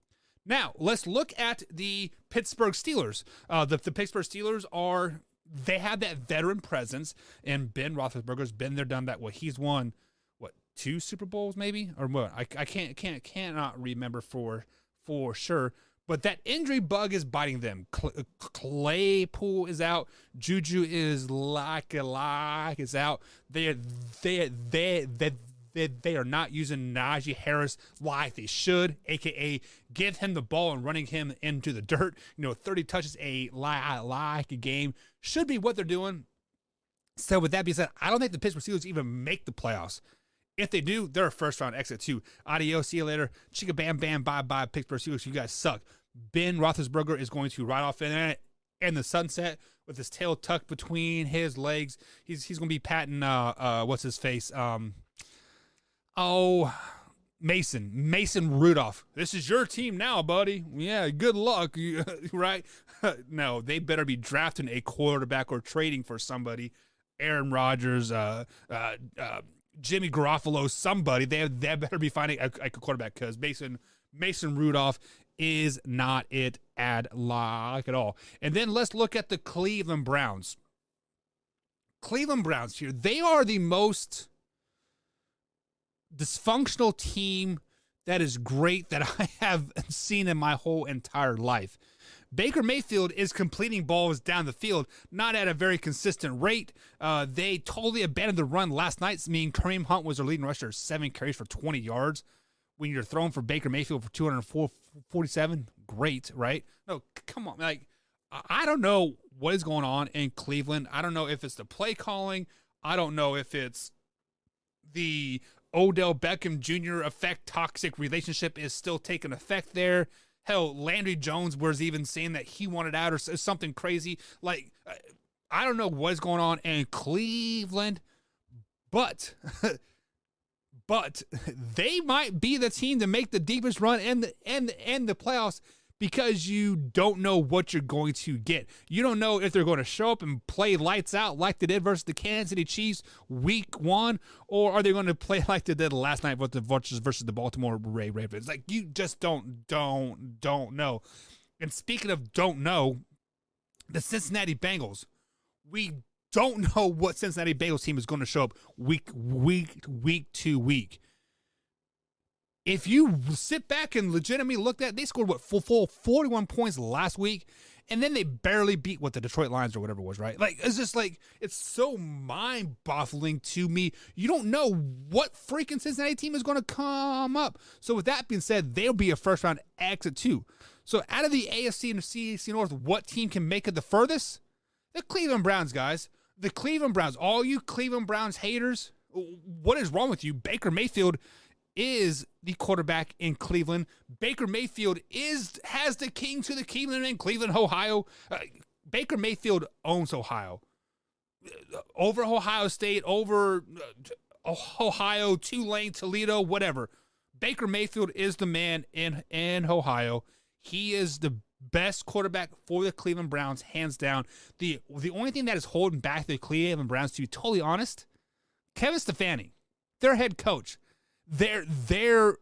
Speaker 1: Now, let's look at the Pittsburgh Steelers. The Pittsburgh Steelers they have that veteran presence, and Ben Roethlisberger's been there, done that. He's won, 2 Super Bowls maybe? Or what? I cannot remember for sure. But that injury bug is biting them. Claypool is out. Juju is like is out. They are not using Najee Harris like they should, a.k.a. give him the ball and running him into the dirt. 30 touches like a game should be what they're doing. So with that being said, I don't think the Pittsburgh Steelers even make the playoffs. If they do, they're a first-round exit too. Adios, see you later. Chicka bam bam, bye-bye, Pittsburgh Steelers. You guys suck. Ben Roethlisberger is going to ride off in the sunset with his tail tucked between his legs. He's going to be patting, what's his face? Mason Rudolph. This is your team now, buddy. Yeah, good luck, right? No, they better be drafting a quarterback or trading for somebody. Aaron Rodgers, Jimmy Garoppolo, somebody. They better be finding a quarterback because Mason Rudolph is not it at all. And then let's look at the Cleveland Browns. Cleveland Browns here. They are the most dysfunctional team that is great that I have seen in my whole entire life. Baker Mayfield is completing balls down the field, not at a very consistent rate. They totally abandoned the run last night, meaning Kareem Hunt was their leading rusher, 7 carries for 20 yards. When you're throwing for Baker Mayfield for 247, great, right? No, come on. I don't know what is going on in Cleveland. I don't know if it's the play calling. I don't know if it's the Odell Beckham Jr. effect, toxic relationship is still taking effect there. Hell, Landry Jones was even saying that he wanted out or something crazy. I don't know what's going on in Cleveland, but they might be the team to make the deepest run in the playoffs because you don't know what you're going to get. You don't know if they're going to show up and play lights out like they did versus the Kansas City Chiefs week 1, or are they going to play like they did last night versus the Baltimore Ravens? You just don't know. And speaking of don't know, the Cincinnati Bengals, we don't know what Cincinnati Bengals team is going to show up week to week. If you sit back and legitimately look at, they scored full 41 points last week, and then they barely beat the Detroit Lions or whatever it was, right? It's just it's so mind-boggling to me. You don't know what freaking Cincinnati team is going to come up. So with that being said, they'll be a first-round exit too. So out of the AFC and the CFC North, what team can make it the furthest? The Cleveland Browns, guys. The Cleveland Browns. All you Cleveland Browns haters, what is wrong with you? Baker Mayfield is the quarterback in Cleveland. Baker Mayfield has the king to the Cleveland in Cleveland, Ohio. Baker Mayfield owns Ohio. Over Ohio State, over Ohio, Tulane, Toledo, whatever. Baker Mayfield is the man in Ohio. He is the best quarterback for the Cleveland Browns, hands down. The only thing that is holding back the Cleveland Browns, to be totally honest, Kevin Stefanski, their head coach. Their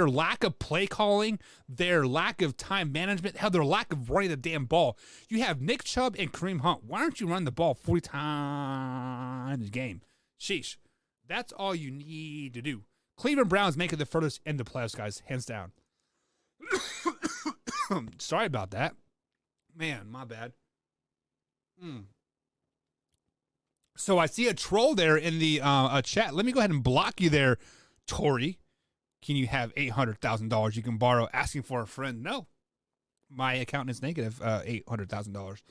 Speaker 1: lack of play calling, their lack of time management, hell, their lack of running the damn ball. You have Nick Chubb and Kareem Hunt. Why aren't you running the ball 40 times a game? Sheesh. That's all you need to do. Cleveland Browns make it the furthest in the playoffs, guys, hands down. Sorry about that. Man, my bad. So I see a troll there in the chat. Let me go ahead and block you there, Tori. Can you have $800,000 you can borrow asking for a friend? No. My account is negative $800,000.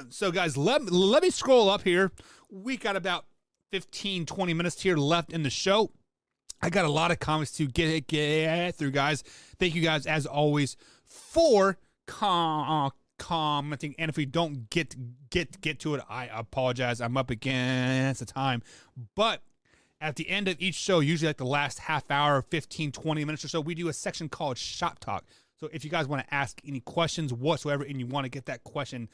Speaker 1: So, guys, let me scroll up here. We got about 15, 20 minutes here left in the show. I got a lot of comments to get through, guys. Thank you guys, as always, for commenting. And if we don't get to it, I apologize. I'm up against the time. But at the end of each show, usually like the last half hour, 15, 20 minutes or so, we do a section called Shop Talk. So if you guys want to ask any questions whatsoever and you want to get that question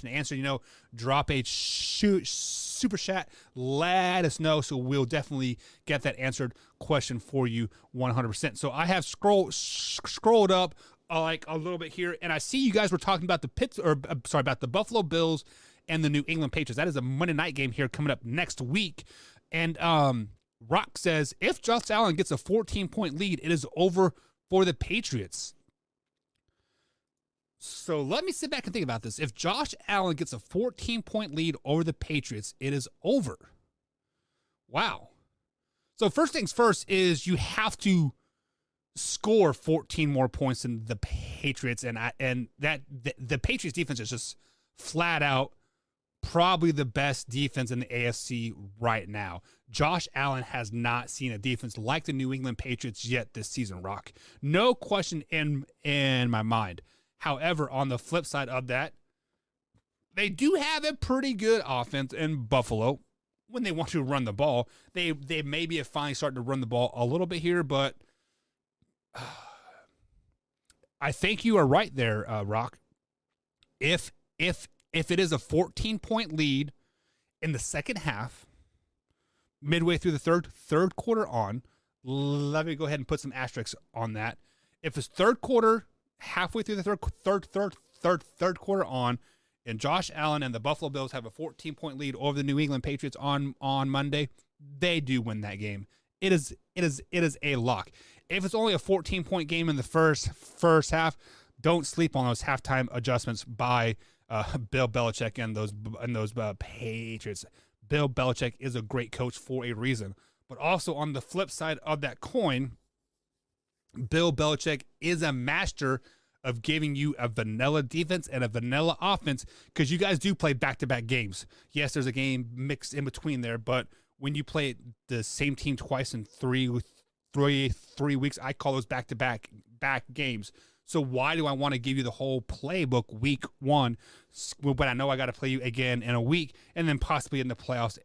Speaker 1: answered, drop a super chat, let us know. So we'll definitely get that answered question for you 100%. So I have scrolled up like a little bit here, and I see you guys were talking about about the Buffalo Bills and the New England Patriots. That is a Monday night game here coming up next week. And Rock says, if Josh Allen gets a 14-point lead, it is over for the Patriots. So let me sit back and think about this. If Josh Allen gets a 14-point lead over the Patriots, it is over. Wow. So first things first is you have to score 14 more points than the Patriots, and the Patriots defense is just flat out probably the best defense in the AFC right now. Josh Allen has not seen a defense like the New England Patriots yet this season, Rock. No question in my mind. However, on the flip side of that, they do have a pretty good offense in Buffalo when they want to run the ball. They maybe have finally started to run the ball a little bit here, but I think you are right there, Rock. If it is a 14-point lead in the second half, midway through the third quarter on, let me go ahead and put some asterisks on that. If it's third quarter, halfway through the third quarter on, and Josh Allen and the Buffalo Bills have a 14-point lead over the New England Patriots on Monday, they do win that game. It is a lock. If it's only a 14-point game in the first half, don't sleep on those halftime adjustments by Bill Belichick and those Patriots. Bill Belichick is a great coach for a reason. But also on the flip side of that coin, Bill Belichick is a master of giving you a vanilla defense and a vanilla offense, because you guys do play back-to-back games. Yes, there's a game mixed in between there, but when you play the same team twice in three weeks, I call those back games. So why do I want to give you the whole playbook week one when I know I got to play you again in a week and then possibly in the playoffs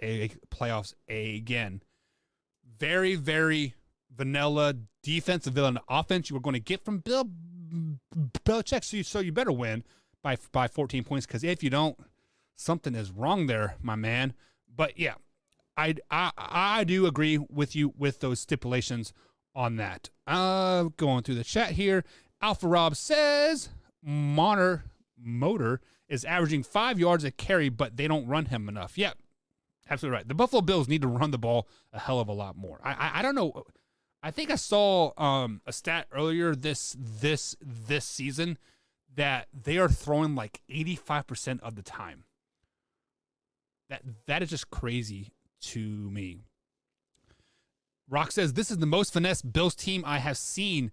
Speaker 1: again? Very, very vanilla defense, vanilla offense you were going to get from Bill Belichick. So you better win by 14 points, because if you don't, something is wrong there, my man. But yeah, I do agree with you with those stipulations on that. Going through the chat here. Alpha Rob says Motor is averaging 5 yards a carry, but they don't run him enough. Yep, absolutely right. The Buffalo Bills need to run the ball a hell of a lot more. I don't know. I think I saw a stat earlier this season that they are throwing like 85% of the time. That is just crazy to me. Rock says, this is the most finesse Bills team I have seen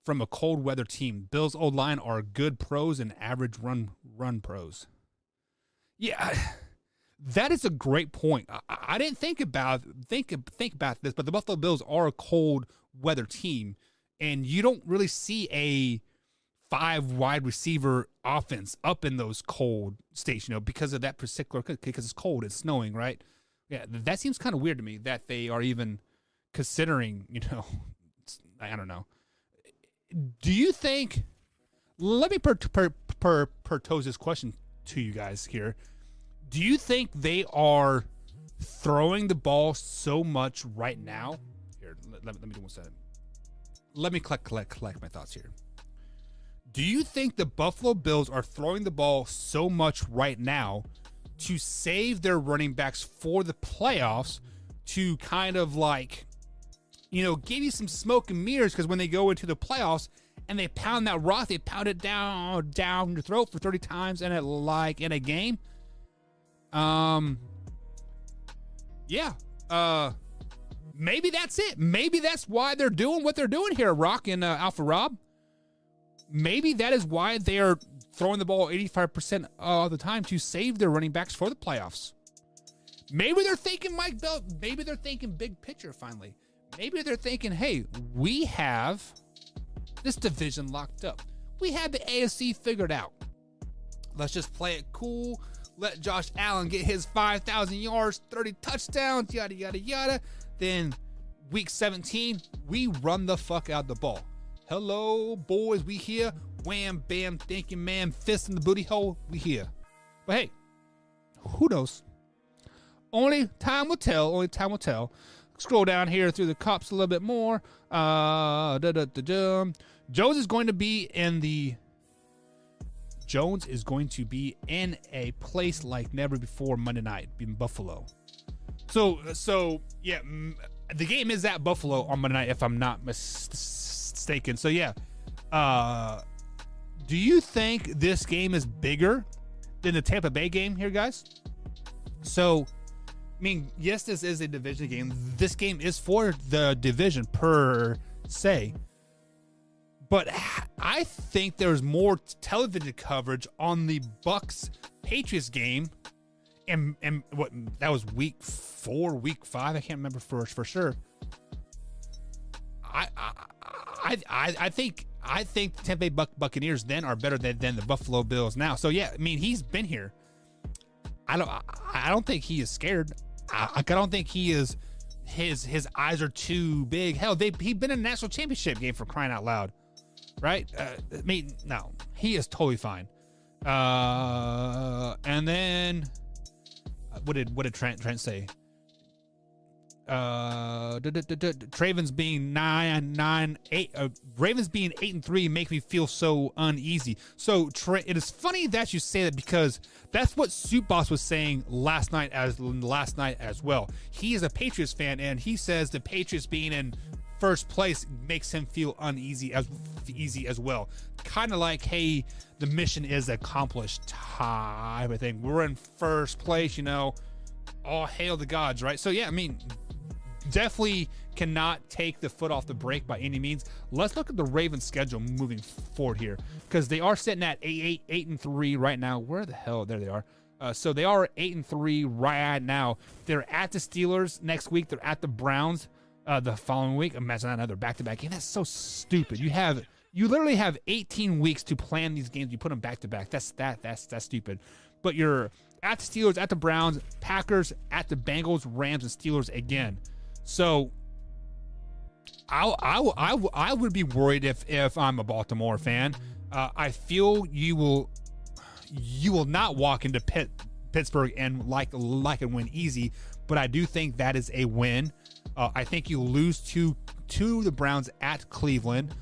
Speaker 1: from a cold weather team. Bills old line are good pros and average run pros. Yeah, that is a great point. I didn't think about this, but the Buffalo Bills are a cold weather team, and you don't really see a 5 wide receiver offense up in those cold states, because of that particular, because it's cold, it's snowing, right? Yeah, that seems kind of weird to me that they are even considering, I don't know. Do you think, let me pose this question to you guys here. Do you think they are throwing the ball so much right now? Here, let me do one second. Let me collect my thoughts here. Do you think the Buffalo Bills are throwing the ball so much right now to save their running backs for the playoffs, to kind of like, give you some smoke and mirrors, because when they go into the playoffs and they pound that rock, they pound it down your throat for 30 times in a game. Maybe that's it. Maybe that's why they're doing what they're doing here, Rock and Alpha Rob. Maybe that is why they are throwing the ball 85% of the time, to save their running backs for the playoffs. Maybe they're thinking Mike Bell. Maybe they're thinking big picture finally. Maybe they're thinking, hey, we have this division locked up. We have the AFC figured out. Let's just play it cool. Let Josh Allen get his 5,000 yards, 30 touchdowns, yada, yada, yada. Then week 17, we run the fuck out the ball. Hello, boys, we here. Wham, bam, thank you, man. Fist in the booty hole, we here. But hey, who knows? Only time will tell. Only time will tell. Scroll down here through the cups a little bit more. Jones is going to be in a place like never before Monday night in Buffalo. So yeah, the game is at Buffalo on Monday night if I'm not mistaken. So yeah, do you think this game is bigger than the Tampa Bay game here, guys? So, I mean, yes, this is a division game. This game is for the division per se. But I think there's more television coverage on the Bucks Patriots game, and what that was week 4, week 5. I can't remember for sure. I think the Tampa Bay Buccaneers then are better than the Buffalo Bills now. So yeah, I mean, he's been here. I don't think he is scared. I don't think he is. His eyes are too big. Hell, he's been in a national championship game, for crying out loud. Right? I mean, no, he is totally fine. And then what did Trent say? Ravens being 9-8. Ravens being 8-3 make me feel so uneasy. So it is funny that you say that, because that's what Soup Boss was saying last night as well. He is a Patriots fan, and he says the Patriots being in first place makes him feel uneasy as well. Kind of like, hey, the mission is accomplished type of thing. We're in first place, all hail the gods, right? So yeah, I mean, definitely cannot take the foot off the brake by any means. Let's look at the Ravens schedule moving forward here, because they are sitting at 8-3 right now. Where the hell? There they are. So they are 8-3 right now. They're at the Steelers next week. They're at the Browns the following week. Imagine another back-to-back game. That's so stupid. You literally have 18 weeks to plan these games. You put them back-to-back. That's stupid. But you're at the Steelers, at the Browns, Packers, at the Bengals, Rams, and Steelers again. So I would be worried if I'm a Baltimore fan. I feel you will not walk into Pittsburgh and like and win easy, but I do think that is a win. I think you lose to the Browns at Cleveland.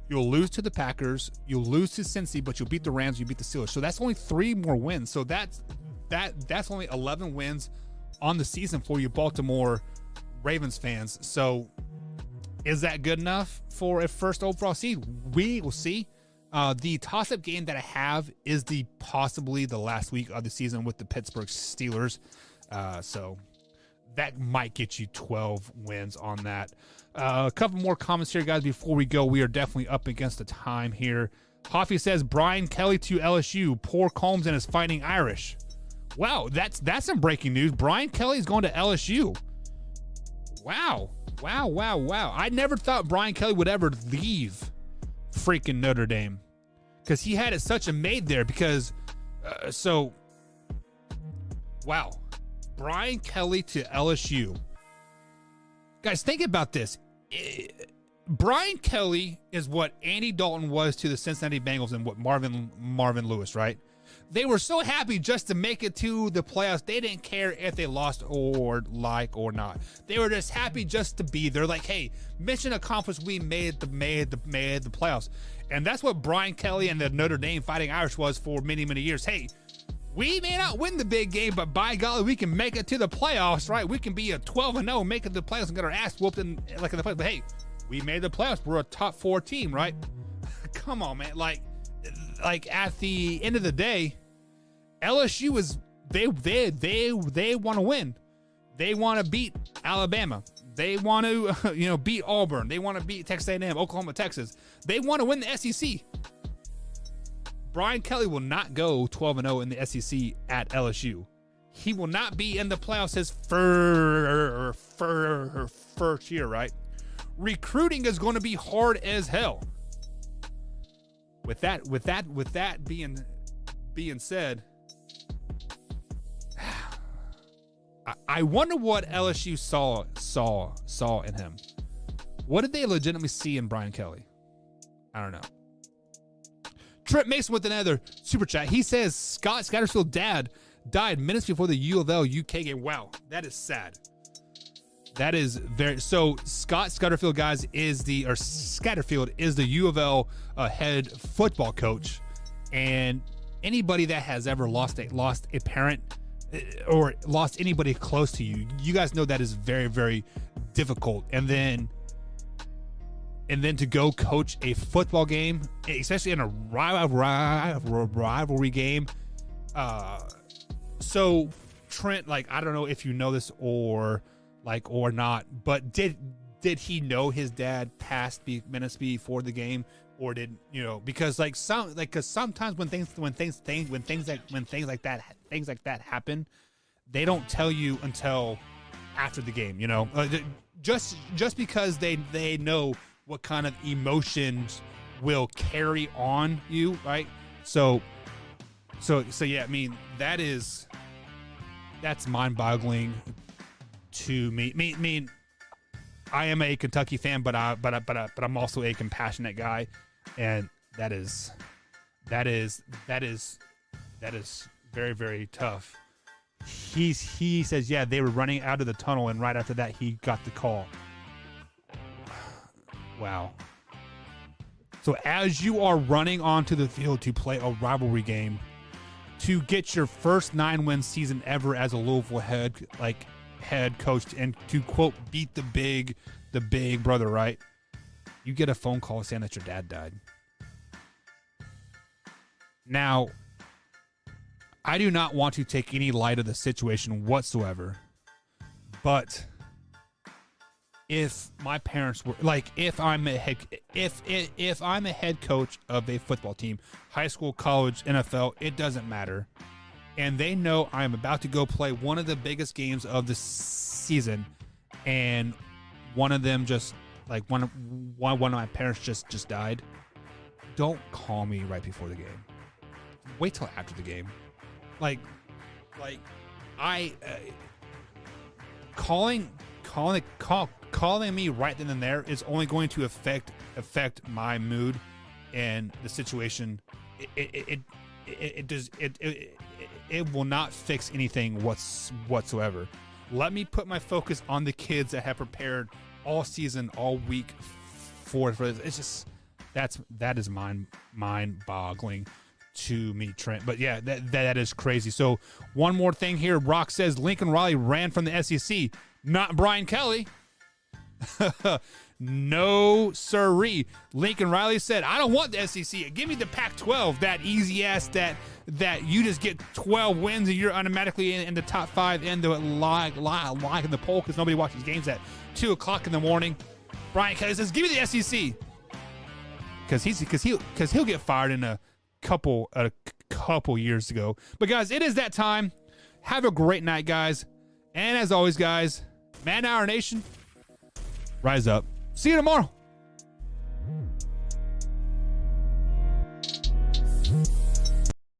Speaker 1: You'll lose to the Packers. You'll lose to Cincy, but you'll beat the Rams. You beat the Steelers. So that's only 3 more wins. So that's only 11 wins on the season for you Baltimore Ravens fans. So is that good enough for a first overall seed? We will see. The toss-up game that I have is possibly the last week of the season with the Pittsburgh Steelers. So that might get you 12 wins on that. A couple more comments here, guys, before we go. We are definitely up against the time here. Hoffy says, Brian Kelly to LSU. Poor Combs and his Fighting Irish. Wow, that's some breaking news. Brian Kelly is going to LSU. Wow. I never thought Brian Kelly would ever leave freaking Notre Dame, because he had it such a made there. Because, wow. Brian Kelly to LSU. Guys, think about this. Brian Kelly is what Andy Dalton was to the Cincinnati Bengals and what Marvin Lewis, right? They were so happy just to make it to the playoffs. They didn't care if they lost or not. They were just happy just to be there. Like, hey, mission accomplished. We made the playoffs. And that's what Brian Kelly and the Notre Dame Fighting Irish was for many, many years. Hey, we may not win the big game, but by golly, we can make it to the playoffs, right? We can be a 12-0, make it to the playoffs and get our ass whooped in the playoffs. But hey, we made the playoffs. We're a top 4 team, right? Come on, man. Like at the end of the day, LSU is they want to win. They want to beat Alabama. They want to beat Auburn. They want to beat Texas A&M, Oklahoma, Texas. They want to win the SEC. Brian Kelly will not go 12-0 in the SEC at LSU. he will not be in the playoffs his first year, right? Recruiting is going to be hard as hell. With that being said, I wonder what LSU saw in him. What did they legitimately see in Brian Kelly? I don't know. Trent Mason with another super chat. He says Scott Scatterfield's dad died minutes before the U of L UK game. Wow, that is sad. That is very so. Scott Scatterfield, guys, Scatterfield is the U of L head football coach, and anybody that has ever lost a parent or lost anybody close to you, you guys know that is very, very difficult. And then to go coach a football game, especially in a rivalry game. So Trent, like, I don't know if you know this or not, but did he know his dad passed minutes before the game, or did because sometimes when things like that happen, they don't tell you until after the game, just because they know what kind of emotions will carry on you, right? So yeah, I mean, that's mind-boggling to me. I mean, I am a Kentucky fan, but I'm also a compassionate guy, and that is very, very tough. He says, yeah, they were running out of the tunnel, and right after that, he got the call. Wow. So as you are running onto the field to play a rivalry game, to get your first 9-win season ever as a Louisville head coach, and to quote beat the big brother, right? You get a phone call saying that your dad died. Now, I do not want to take any light of the situation whatsoever, but if my parents were if I'm a head coach of a football team, high school, college, NFL, it doesn't matter, and they know I'm about to go play one of the biggest games of the season, and one of them just one of my parents just died, don't call me right before the game. Wait till after the game. Calling me right then and there is only going to affect my mood and the situation. It will not fix anything whatsoever. Let me put my focus on the kids that have prepared all season, all week for this. It's just that is mind-boggling to me, Trent. But yeah, that is crazy. So one more thing here. Brock says Lincoln Riley ran from the SEC, not Brian Kelly. No sirree. Lincoln Riley said, I don't want the SEC. Give me the Pac-12, that easy ass that you just get 12 wins and you're automatically in the top 5 in the like in the poll because nobody watches games at 2 o'clock in the morning. Brian Kelly says, give me the SEC. Because he'll get fired in a couple years ago. But guys, it is that time. Have a great night, guys. And as always, guys, Man Hour Nation, rise up. See you tomorrow.